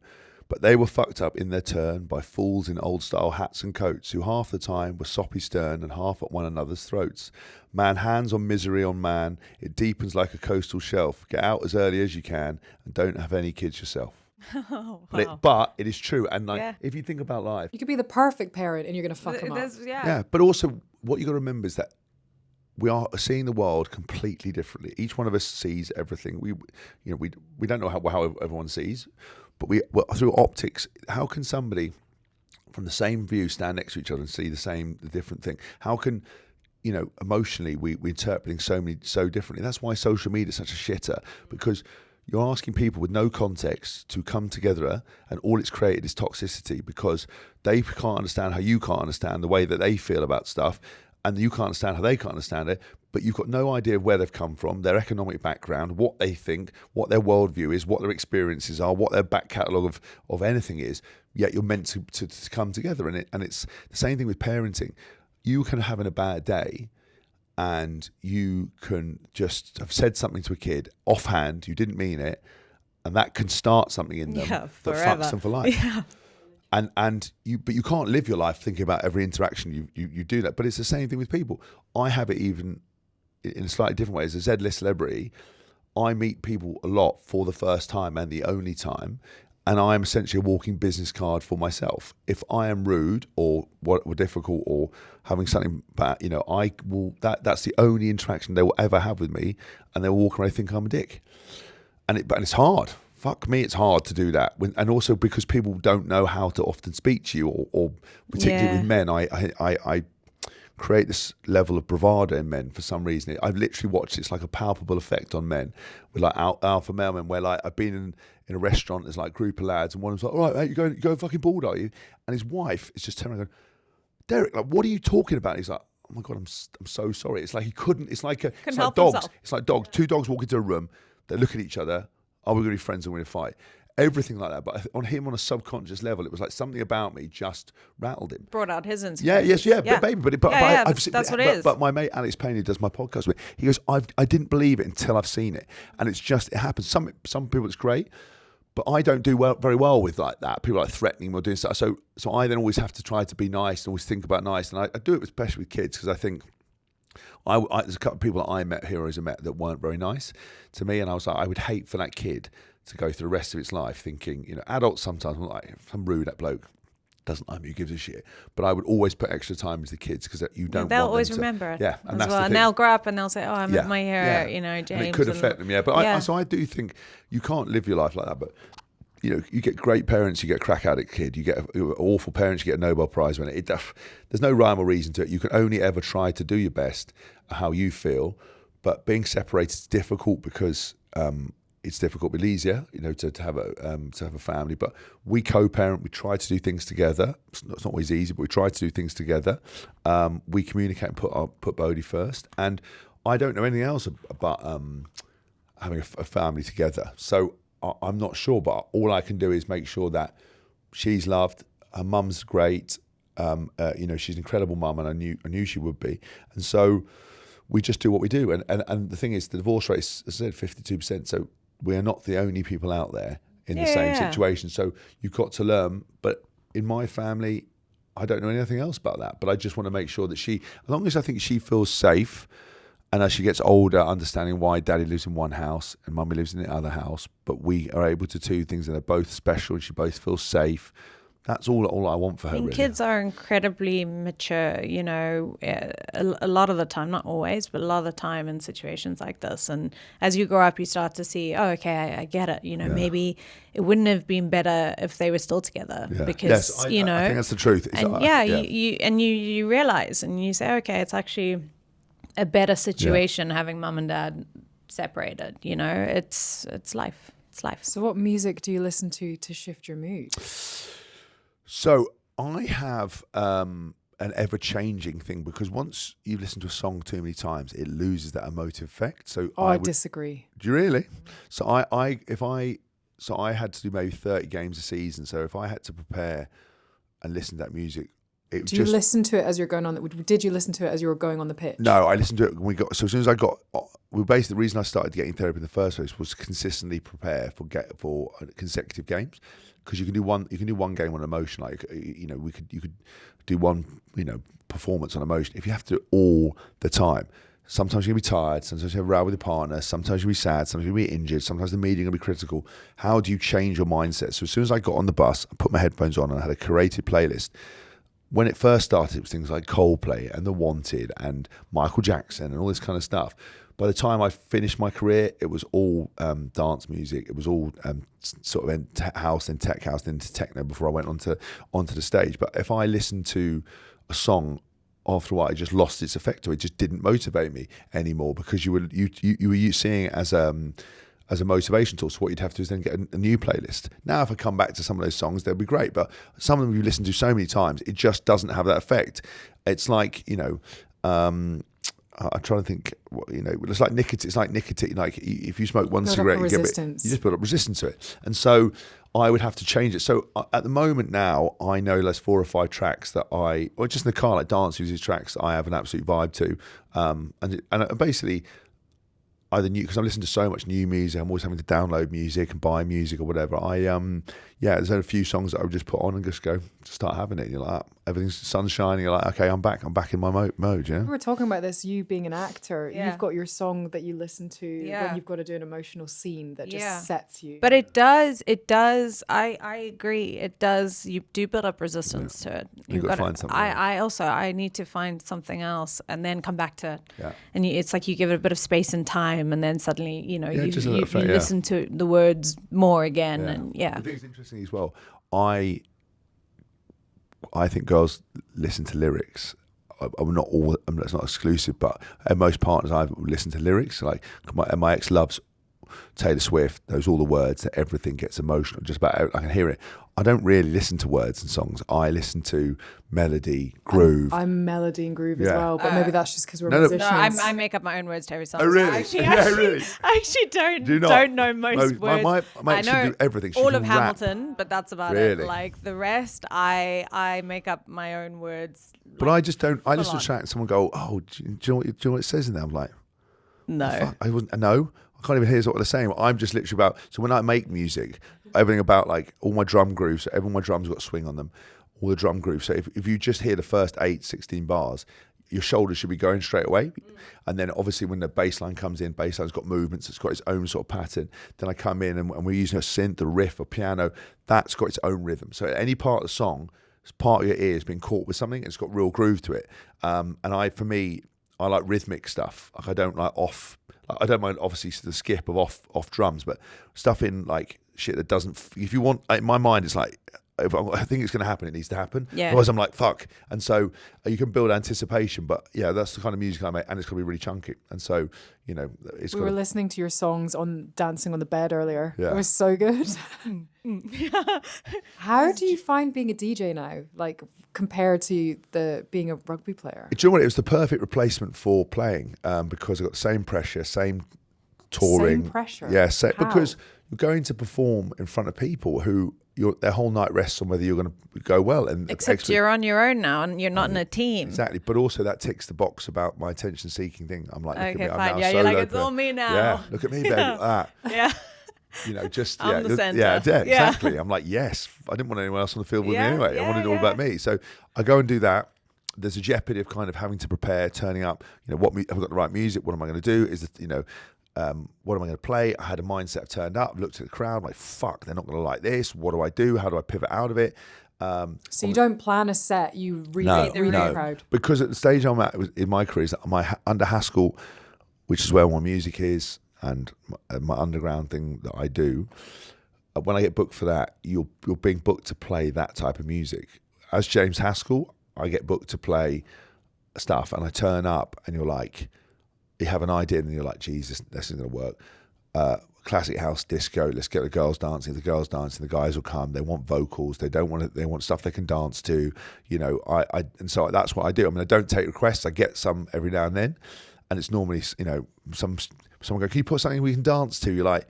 [SPEAKER 1] But they were fucked up in their turn by fools in old-style hats and coats who half the time were soppy stern and half at one another's throats. Man hands on misery on man. It deepens like a coastal shelf. Get out as early as you can and don't have any kids yourself.
[SPEAKER 2] Oh, wow.
[SPEAKER 1] But it is true. And if you think about life,
[SPEAKER 3] you could be the perfect parent and you're going to fuck them up.
[SPEAKER 1] Yeah, but also what you got to remember is that we are seeing the world completely differently. Each one of us sees everything. We don't know how everyone sees, but through optics. How can somebody from the same view stand next to each other and see the different thing? How can emotionally we're interpreting so differently? That's why social media is such a shitter, because you're asking people with no context to come together, and all it's created is toxicity, because they can't understand how you can't understand the way that they feel about stuff, and you can't understand how they can't understand it, but you've got no idea of where they've come from, their economic background, what they think, what their worldview is, what their experiences are, what their back catalogue of anything is, yet you're meant to come together. And it's the same thing with parenting. You can have a bad day, and you can just have said something to a kid offhand, you didn't mean it, and that can start something in them that fucks them for life. Yeah. But you can't live your life thinking about every interaction you do that. But it's the same thing with people. I have it even in a slightly different way. As a Z-list celebrity, I meet people a lot for the first time and the only time, and I am essentially a walking business card for myself. If I am rude or difficult or having something bad, I will. That's the only interaction they will ever have with me, and they'll walk around and think I'm a dick. And it's hard. Fuck me, it's hard to do that. And also because people don't know how to often speak to you, or particularly with men, I create this level of bravado in men for some reason. I've literally watched it's like a palpable effect on men with like alpha male men, where like I've been in a restaurant, there's like a group of lads, and one of them's like, all right, mate, you going fucking bald, are you? And his wife is just telling him, Derek, like, what are you talking about? And he's like, oh my God, I'm so sorry. It's like he couldn't, it's like dogs. Himself. It's like dogs. 2 dogs walk into a room, they look at each other, are we going to be friends or we're going to fight? Everything like that. But on him, on a subconscious level, it was like something about me just rattled him.
[SPEAKER 2] Brought out his insecurities.
[SPEAKER 1] But baby,
[SPEAKER 2] that's what it is.
[SPEAKER 1] But my mate Alex Payne, who does my podcast with, he goes, I didn't believe it until I've seen it, and it's just, it happens. Some people it's great, but I don't do very well with like that. People are like threatening me or doing stuff. So I then always have to try to be nice and always think about nice, and I do it especially with kids, because I think. There's a couple of people that I met, heroes I met, that weren't very nice to me, and I was like, I would hate for that kid to go through the rest of its life thinking, adults sometimes, like, if I'm rude, that bloke doesn't like me, who gives a shit. But I would always put extra time into the kids, because you don't.
[SPEAKER 2] They'll
[SPEAKER 1] want
[SPEAKER 2] always
[SPEAKER 1] them to,
[SPEAKER 2] remember it.
[SPEAKER 1] Yeah, and that's
[SPEAKER 2] well.
[SPEAKER 1] the
[SPEAKER 2] And
[SPEAKER 1] thing.
[SPEAKER 2] they'll grow up and they'll say, "Oh, I met my hero," James.
[SPEAKER 1] And it could affect them, But so I do think you can't live your life like that. But you get great parents, you get a crack addict kid, you get awful parents, you get a Nobel Prize winner. There's no rhyme or reason to it. You can only ever try to do your best how you feel, but being separated is difficult because it's difficult, but easier, to have a family. But we co-parent. We try to do things together. It's not always easy, but we try to do things together. We communicate and put Bodhi first. And I don't know anything else about having a family together. So I'm not sure, but all I can do is make sure that she's loved. Her mum's great. She's an incredible mum, and I knew she would be. And so we just do what we do. And the thing is, the divorce rate is, as I said, 52%. So we are not the only people out there in the same situation. So you've got to learn. But in my family, I don't know anything else about that. But I just want to make sure that as long as I think she feels safe, and as she gets older, understanding why daddy lives in one house and mummy lives in the other house, but we are able to do things that are both special and she both feels safe. That's all I want for her. Really.
[SPEAKER 2] Kids are incredibly mature, a lot of the time, not always, but a lot of the time in situations like this. And as you grow up, you start to see, oh, okay, I get it. Maybe it wouldn't have been better if they were still together because,
[SPEAKER 1] I think that's the truth.
[SPEAKER 2] You realize and you say, okay, it's actually a better situation having mum and dad separated. It's life. It's life.
[SPEAKER 3] So what music do you listen to shift your mood?
[SPEAKER 1] So I have an ever-changing thing, because once you listen to a song too many times, it loses that emotive effect. So
[SPEAKER 3] I disagree.
[SPEAKER 1] Do you really? So I had to do maybe 30 games a season. So if I had to prepare and listen to that music,
[SPEAKER 3] do you listen to it as you're going on? Did you listen to it as you were going on the pitch?
[SPEAKER 1] No, I listened to it when so as soon as I got. Well, basically, the reason I started getting therapy in the first place was to consistently prepare for consecutive games, because you can do one game on emotion. Like you could do one performance on emotion. If you have to do it all the time, sometimes you're gonna be tired. Sometimes you have a row with your partner. Sometimes you'll be sad. Sometimes you'll be injured. Sometimes the meeting will be critical. How do you change your mindset? So as soon as I got on the bus, I put my headphones on and I had a curated playlist. When it first started, it was things like Coldplay and The Wanted and Michael Jackson and all this kind of stuff. By the time I finished my career, it was all dance music. It was all sort of house and tech house, into techno before I went onto the stage. But if I listened to a song, after a while, it just lost its effect, or it just didn't motivate me anymore, because you were seeing it as a motivation tool. So what you'd have to do is then get a new playlist. Now, if I come back to some of those songs, they'll be great. But some of them you listen to so many times, it just doesn't have that effect. It's like, I'm trying to think, it's like nicotine. It's like nicotine. Like if you smoke one cigarette, you just build up resistance to it. And so I would have to change it. So at the moment now, I know there's 4 or 5 tracks that or just in the car, like dance music tracks, I have an absolute vibe to. And basically, either new, because I'm listening to so much new music, I'm always having to download music and buy music or whatever. There's a few songs that I would just put on and just start having it. And you're like, everything's sun shining. You're like, okay, I'm back in my mode. Yeah.
[SPEAKER 3] We were talking about this. You being an actor, you've got your song that you listen to when you've got to do an emotional scene that just sets you.
[SPEAKER 2] But it does. I agree. It does. You do build up resistance to it.
[SPEAKER 1] You've got to find something.
[SPEAKER 2] I need to find something else and then come back to it.
[SPEAKER 1] Yeah.
[SPEAKER 2] And it's like you give it a bit of space and time, and then suddenly you listen to the words more again.
[SPEAKER 1] Yeah.
[SPEAKER 2] And
[SPEAKER 1] I think it's interesting as well. I think girls listen to lyrics. It's not exclusive, but most partners I've listened to lyrics. Like my ex loves Taylor Swift, knows all the words, that everything gets emotional. Just about I can hear it. I don't really listen to words and songs. I listen to melody, groove.
[SPEAKER 3] I'm melody and groove as well, but maybe that's just because we're musicians.
[SPEAKER 2] No, I make up my own words to every song.
[SPEAKER 1] Oh, really?
[SPEAKER 2] Really? I actually don't know most words.
[SPEAKER 1] My ex can do everything. She
[SPEAKER 2] all of
[SPEAKER 1] can rap.
[SPEAKER 2] Hamilton, but that's about it. Like the rest, I make up my own words.
[SPEAKER 1] But I just don't. I listen to tracks and someone go, "Oh, do you know what it says in there?" I'm like,
[SPEAKER 2] no.
[SPEAKER 1] I can't even hear what they're saying. I'm just literally about. So when I make music, everything about like all my drum grooves. Every one of my drums got a swing on them. All the drum grooves. So if you just hear the first 16 bars, your shoulders should be going straight away. And then obviously when the bass line comes in, bass line's got movements. It's got its own sort of pattern. Then I come in and we're using a synth, a riff, a piano. That's got its own rhythm. So any part of the song, part of your ear has been caught with something. It's got real groove to it. And I like rhythmic stuff. Like I don't like off. I don't mind obviously the skip of off drums, but stuff in like shit that doesn't. If you want, in my mind, it's like if I think it's going to happen, it needs to happen.
[SPEAKER 2] Yeah.
[SPEAKER 1] Otherwise, I'm like, fuck. And so you can build anticipation, but yeah, that's the kind of music I make, and it's going to be really chunky. And so, you know,
[SPEAKER 3] we were listening to your songs on Dancing on the Bed earlier.
[SPEAKER 1] Yeah.
[SPEAKER 3] It was so good. How do you find being a DJ now, like compared to being a rugby player?
[SPEAKER 1] Do you know what? It was the perfect replacement for playing, because I got the same pressure, same touring.
[SPEAKER 3] Same pressure?
[SPEAKER 1] Yeah,
[SPEAKER 3] How?
[SPEAKER 1] because you're going to perform in front of people who their whole night rests on whether you're going to go well. And
[SPEAKER 2] except you're on your own now and you're not in a team.
[SPEAKER 1] Exactly. But also that ticks the box about my attention-seeking thing. I'm like, look
[SPEAKER 2] okay,
[SPEAKER 1] at me.
[SPEAKER 2] fine.
[SPEAKER 1] I'm now
[SPEAKER 2] You're like,
[SPEAKER 1] solo
[SPEAKER 2] it's all me now.
[SPEAKER 1] Yeah, look at me, baby.
[SPEAKER 2] Yeah.
[SPEAKER 1] You know, just
[SPEAKER 2] I'm the centre.
[SPEAKER 1] yeah, exactly. I'm like, yes. I didn't want anyone else on the field with me anyway. I wanted it all about me. So I go and do that. There's a jeopardy of kind of having to prepare, turning up. You know, have I got the right music? What am I going to do? What am I going to play? I had a mindset. I've turned up, looked at the crowd, like, fuck, they're not going to like this. What do I do? How do I pivot out of it?
[SPEAKER 3] So you don't plan a set, you read the crowd.
[SPEAKER 1] Because at the stage I'm at in my career is that under Haskell, which is where my music is, and my underground thing that I do, when I get booked for that, you're being booked to play that type of music. As James Haskell, I get booked to play stuff, and I turn up, and you're like, you have an idea, and you're like, Jesus, this isn't going to work. Classic house disco. Let's get the girls dancing. The girls dancing. The guys will come. They want vocals. They don't want it. They want stuff they can dance to. You know, and so that's what I do. I mean, I don't take requests. I get some every now and then, and it's normally, you know, someone go, can you put something we can dance to? You're like,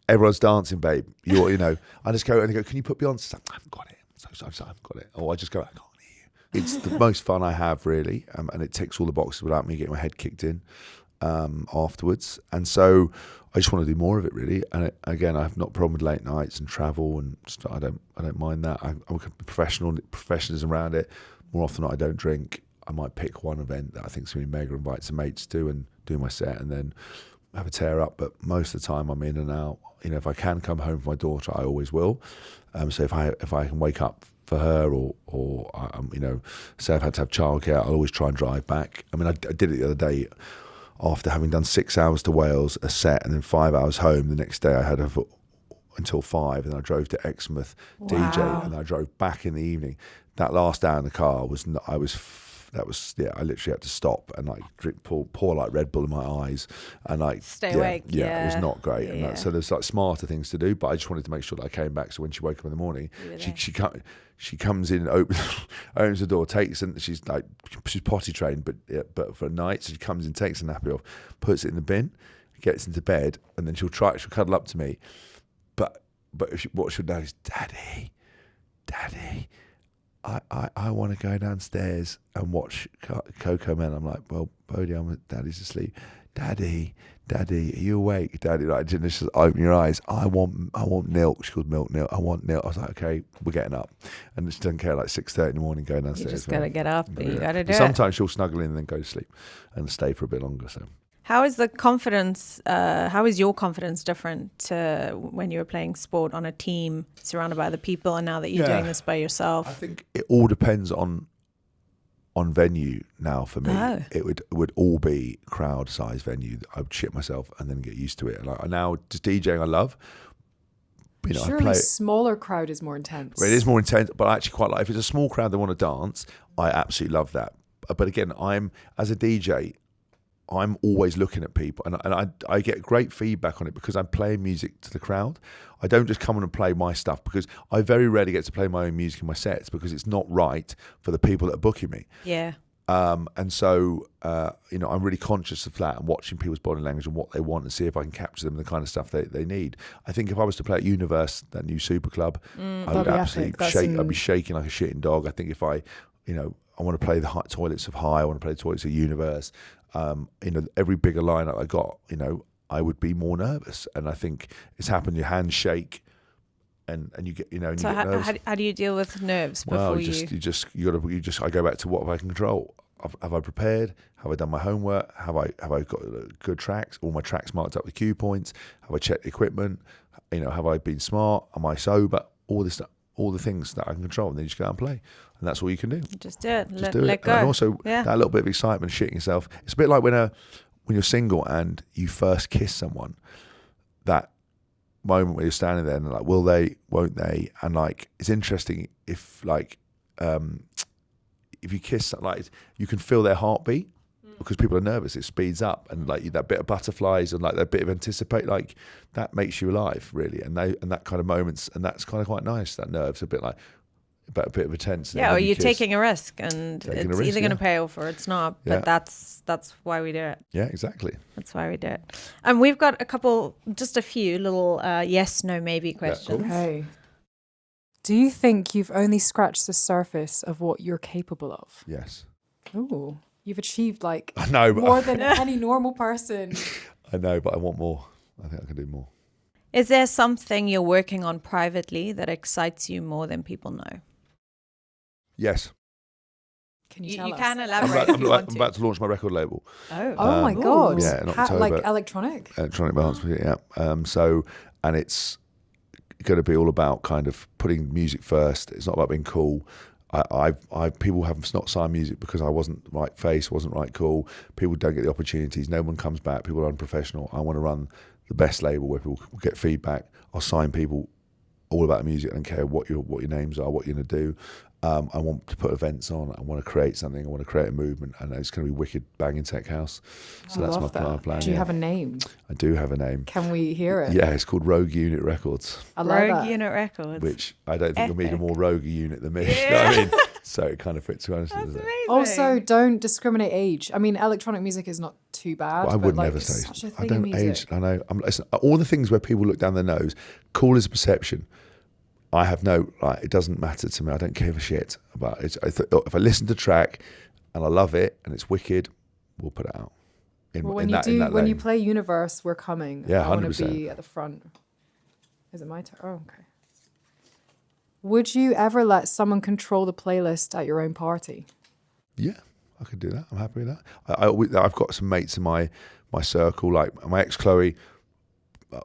[SPEAKER 1] everyone's dancing, babe. You know, I just go and they go, can you put Beyonce? I haven't got it. So I haven't got it. Or I just go, I can't hear you. It's the most fun I have, really, and it ticks all the boxes without me getting my head kicked in afterwards. And so I just want to do more of it, really. And again, I have not a problem with late nights and travel, and I don't mind that. I'm professionalism around it. More often than not, I don't drink. I might pick one event that I think is going to be mega, invite some mates to, and do my set, and then have a tear up. But most of the time, I'm in and out. You know, if I can come home for my daughter, I always will. So if I can wake up for her, or you know, say I've had to have childcare, I'll always try and drive back. I mean, I did it the other day. After having done 6 hours to Wales, a set, and then 5 hours home, the next day I had until 5, and I drove to Exmouth, DJ, and I drove back in the evening. That last hour in the car I literally had to stop and like pour like Red Bull in my eyes and like
[SPEAKER 2] stay awake.
[SPEAKER 1] Yeah, it was not great. And so there's like smarter things to do, but I just wanted to make sure that I came back. So when she woke up in the morning, she comes in, opens the door, takes, and she's potty trained, but for a night, so she comes in, takes the nappy off, puts it in the bin, gets into bed, and then she'll cuddle up to me, but what she'll do is, Daddy, I want to go downstairs and watch Coco Man. I'm like, well, Bodhi, Daddy's asleep. Daddy, are you awake? Daddy, like, just open your eyes. I want milk. She goes, milk. I want milk. I was like, okay, we're getting up. And she doesn't care, like 6:30 in the morning, going downstairs.
[SPEAKER 2] You just got to get up and you got to do it.
[SPEAKER 1] Sometimes she'll snuggle in and then go to sleep and stay for a bit longer. So.
[SPEAKER 2] How is the confidence, how is your confidence different to when you were playing sport on a team surrounded by other people, and now that you're doing this by yourself?
[SPEAKER 1] I think it all depends on venue now for me. It would all be crowd size venue. I would shit myself and then get used to it. And now just DJing I love. You know,
[SPEAKER 3] surely smaller crowd is more intense.
[SPEAKER 1] It is more intense, but I actually quite like, if it's a small crowd that want to dance, I absolutely love that. But again, as a DJ, I'm always looking at people, and I get great feedback on it because I'm playing music to the crowd. I don't just come on and play my stuff, because I very rarely get to play my own music in my sets because it's not right for the people that are booking me.
[SPEAKER 2] Yeah.
[SPEAKER 1] And so, you know, I'm really conscious of that and watching people's body language and what they want, and see if I can capture them, the kind of stuff they need. I think if I was to play at Universe, that new super club, I would absolutely shake. I'd be shaking like a shitting dog. I think if I want to play the toilets of High, I want to play the toilets of Universe. You know, every bigger lineup I got, you know, I would be more nervous, and I think it's happened. Your hands shake, and you get, you know. And
[SPEAKER 2] so
[SPEAKER 1] you get nerves.
[SPEAKER 2] How do you deal with nerves before
[SPEAKER 1] I go back to what have I control? Have I prepared? Have I done my homework? Have I got good tracks? All my tracks marked up with cue points? Have I checked the equipment? You know, have I been smart? Am I sober? All this stuff. All the things that I can control, and then you just go out and play, and that's all you can do.
[SPEAKER 2] Just do it.
[SPEAKER 1] Let
[SPEAKER 2] go.
[SPEAKER 1] And also that little bit of excitement, shitting yourself. It's a bit like when you're single and you first kiss someone. That moment where you're standing there and like, will they, won't they? And like, it's interesting if like, if you kiss, like you can feel their heartbeat because people are nervous. It speeds up, and like that bit of butterflies and like that bit of anticipate, like that makes you alive, really. And that kind of moments, and that's kind of quite nice. That nerve's a bit like about a bit of a tense.
[SPEAKER 2] Yeah, or you're taking a risk, and it's either going to pay off or it's not. But that's why we do it.
[SPEAKER 1] Yeah, exactly.
[SPEAKER 2] That's why we do it. And we've got just a few little yes, no, maybe questions.
[SPEAKER 1] Yeah, cool.
[SPEAKER 3] Okay. Do you think you've only scratched the surface of what you're capable of?
[SPEAKER 1] Yes.
[SPEAKER 3] Ooh, you've achieved like
[SPEAKER 1] I know,
[SPEAKER 3] more than any normal person.
[SPEAKER 1] I know, but I want more. I think I can do more.
[SPEAKER 2] Is there something you're working on privately that excites you more than people know?
[SPEAKER 1] Yes.
[SPEAKER 3] Can you tell us?
[SPEAKER 2] You can elaborate if you want
[SPEAKER 1] I'm about to launch my record label.
[SPEAKER 3] Oh my God.
[SPEAKER 1] Yeah, in October.
[SPEAKER 3] Like electronic?
[SPEAKER 1] Electronic dance music, yeah. So, and it's going to be all about kind of putting music first. It's not about being cool. People have not signed music because I wasn't right face, wasn't right cool. People don't get the opportunities. No one comes back. People are unprofessional. I want to run the best label where people get feedback. I'll sign people all about music. I don't care what your names are, what you're going to do. I want to put events on. I want to create something. I want to create a movement, and it's going to be wicked banging tech house. So that's my plan.
[SPEAKER 3] Do you have a name?
[SPEAKER 1] I do have a name.
[SPEAKER 3] Can we hear it?
[SPEAKER 1] Yeah, it's called Rogue Unit Records.
[SPEAKER 3] I like
[SPEAKER 2] Rogue
[SPEAKER 3] that.
[SPEAKER 2] Unit Records.
[SPEAKER 1] Which I don't think you'll meet a more rogue unit than me.
[SPEAKER 2] Yeah.
[SPEAKER 1] You know what I mean? So it kind of fits.
[SPEAKER 2] That's amazing.
[SPEAKER 3] Also, don't discriminate age. I mean, electronic music is not too bad.
[SPEAKER 1] Well, I would never say. I don't age. I know. Listen, all the things where people look down their nose, cool is a perception. I have it doesn't matter to me. I don't give a shit about it. If I listen to track and I love it and it's wicked, we'll put it out.
[SPEAKER 3] When you play Universe, We're Coming.
[SPEAKER 1] Yeah, 100%.
[SPEAKER 3] I want to be at the front. Is it my turn? Oh, okay. Would you ever let someone control the playlist at your own party?
[SPEAKER 1] Yeah, I could do that. I'm happy with that. I've got some mates in my circle, like my ex Chloe.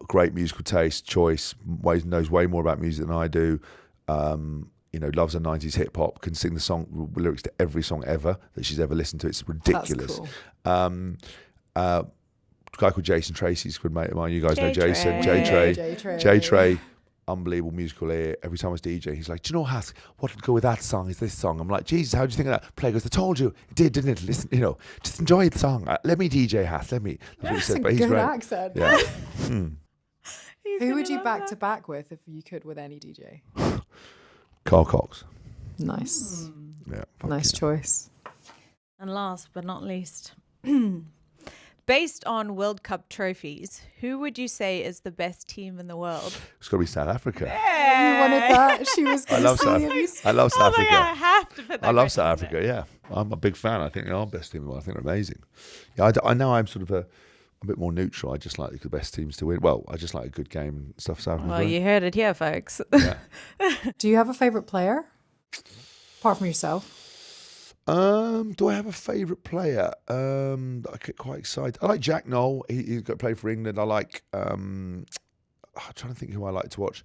[SPEAKER 1] Great musical taste, choice, knows way more about music than I do. Loves her 90s hip hop, can sing the lyrics to every song ever that she's ever listened to. It's ridiculous.
[SPEAKER 3] That's cool.
[SPEAKER 1] A guy called Jason Tracy's a good mate of mine. You guys know Jason.
[SPEAKER 3] J
[SPEAKER 1] Trey, unbelievable musical ear. Every time I was DJ, he's like, "Do you know, Hask, what would go with that song is this song?" I'm like, "Jesus, how do you think of that?" Play goes, "I told you, it did, didn't it? Listen, just enjoy the song. Let me DJ, Hask. Let me." That's what he said.
[SPEAKER 3] But he's good accent.
[SPEAKER 1] Yeah.
[SPEAKER 3] Who would you back to back with if you could with any DJ?
[SPEAKER 1] Carl Cox.
[SPEAKER 3] Nice.
[SPEAKER 1] Yeah.
[SPEAKER 3] Nice choice.
[SPEAKER 2] And last but not least, based on World Cup trophies, who would you say is the best team in the world?
[SPEAKER 1] It's got to be South Africa.
[SPEAKER 2] Yeah.
[SPEAKER 3] You wanted that. She was.
[SPEAKER 1] I love South Africa.
[SPEAKER 2] I have to put that.
[SPEAKER 1] I love South Africa. Yeah, I'm a big fan. I think they are the best team in the world. I think they're amazing. Yeah, I know I'm sort of a bit more neutral. I just like the best teams to win. Well, I just like a good game and stuff. South Africa.
[SPEAKER 2] Well, you heard it here, folks.
[SPEAKER 1] Yeah.
[SPEAKER 3] Do you have a favorite player apart from yourself?
[SPEAKER 1] Do I have a favourite player that I get quite excited? I like Jack Noel. He's got to play for England. I like. I'm trying to think who I like to watch.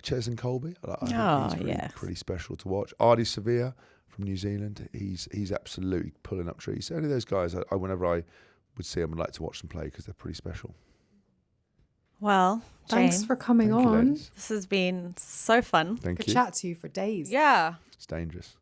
[SPEAKER 1] Ches and Colby. I think he's pretty special to watch. Ardi Sevilla from New Zealand. He's absolutely pulling up trees. Any of those guys, whenever I would see them, I'd like to watch them play because they're pretty special.
[SPEAKER 2] Well,
[SPEAKER 3] thanks
[SPEAKER 2] Jane,
[SPEAKER 3] for coming on.
[SPEAKER 1] Ladies.
[SPEAKER 2] This has been so fun.
[SPEAKER 1] Thank you.
[SPEAKER 3] Could chat to you for days.
[SPEAKER 2] Yeah.
[SPEAKER 1] It's dangerous.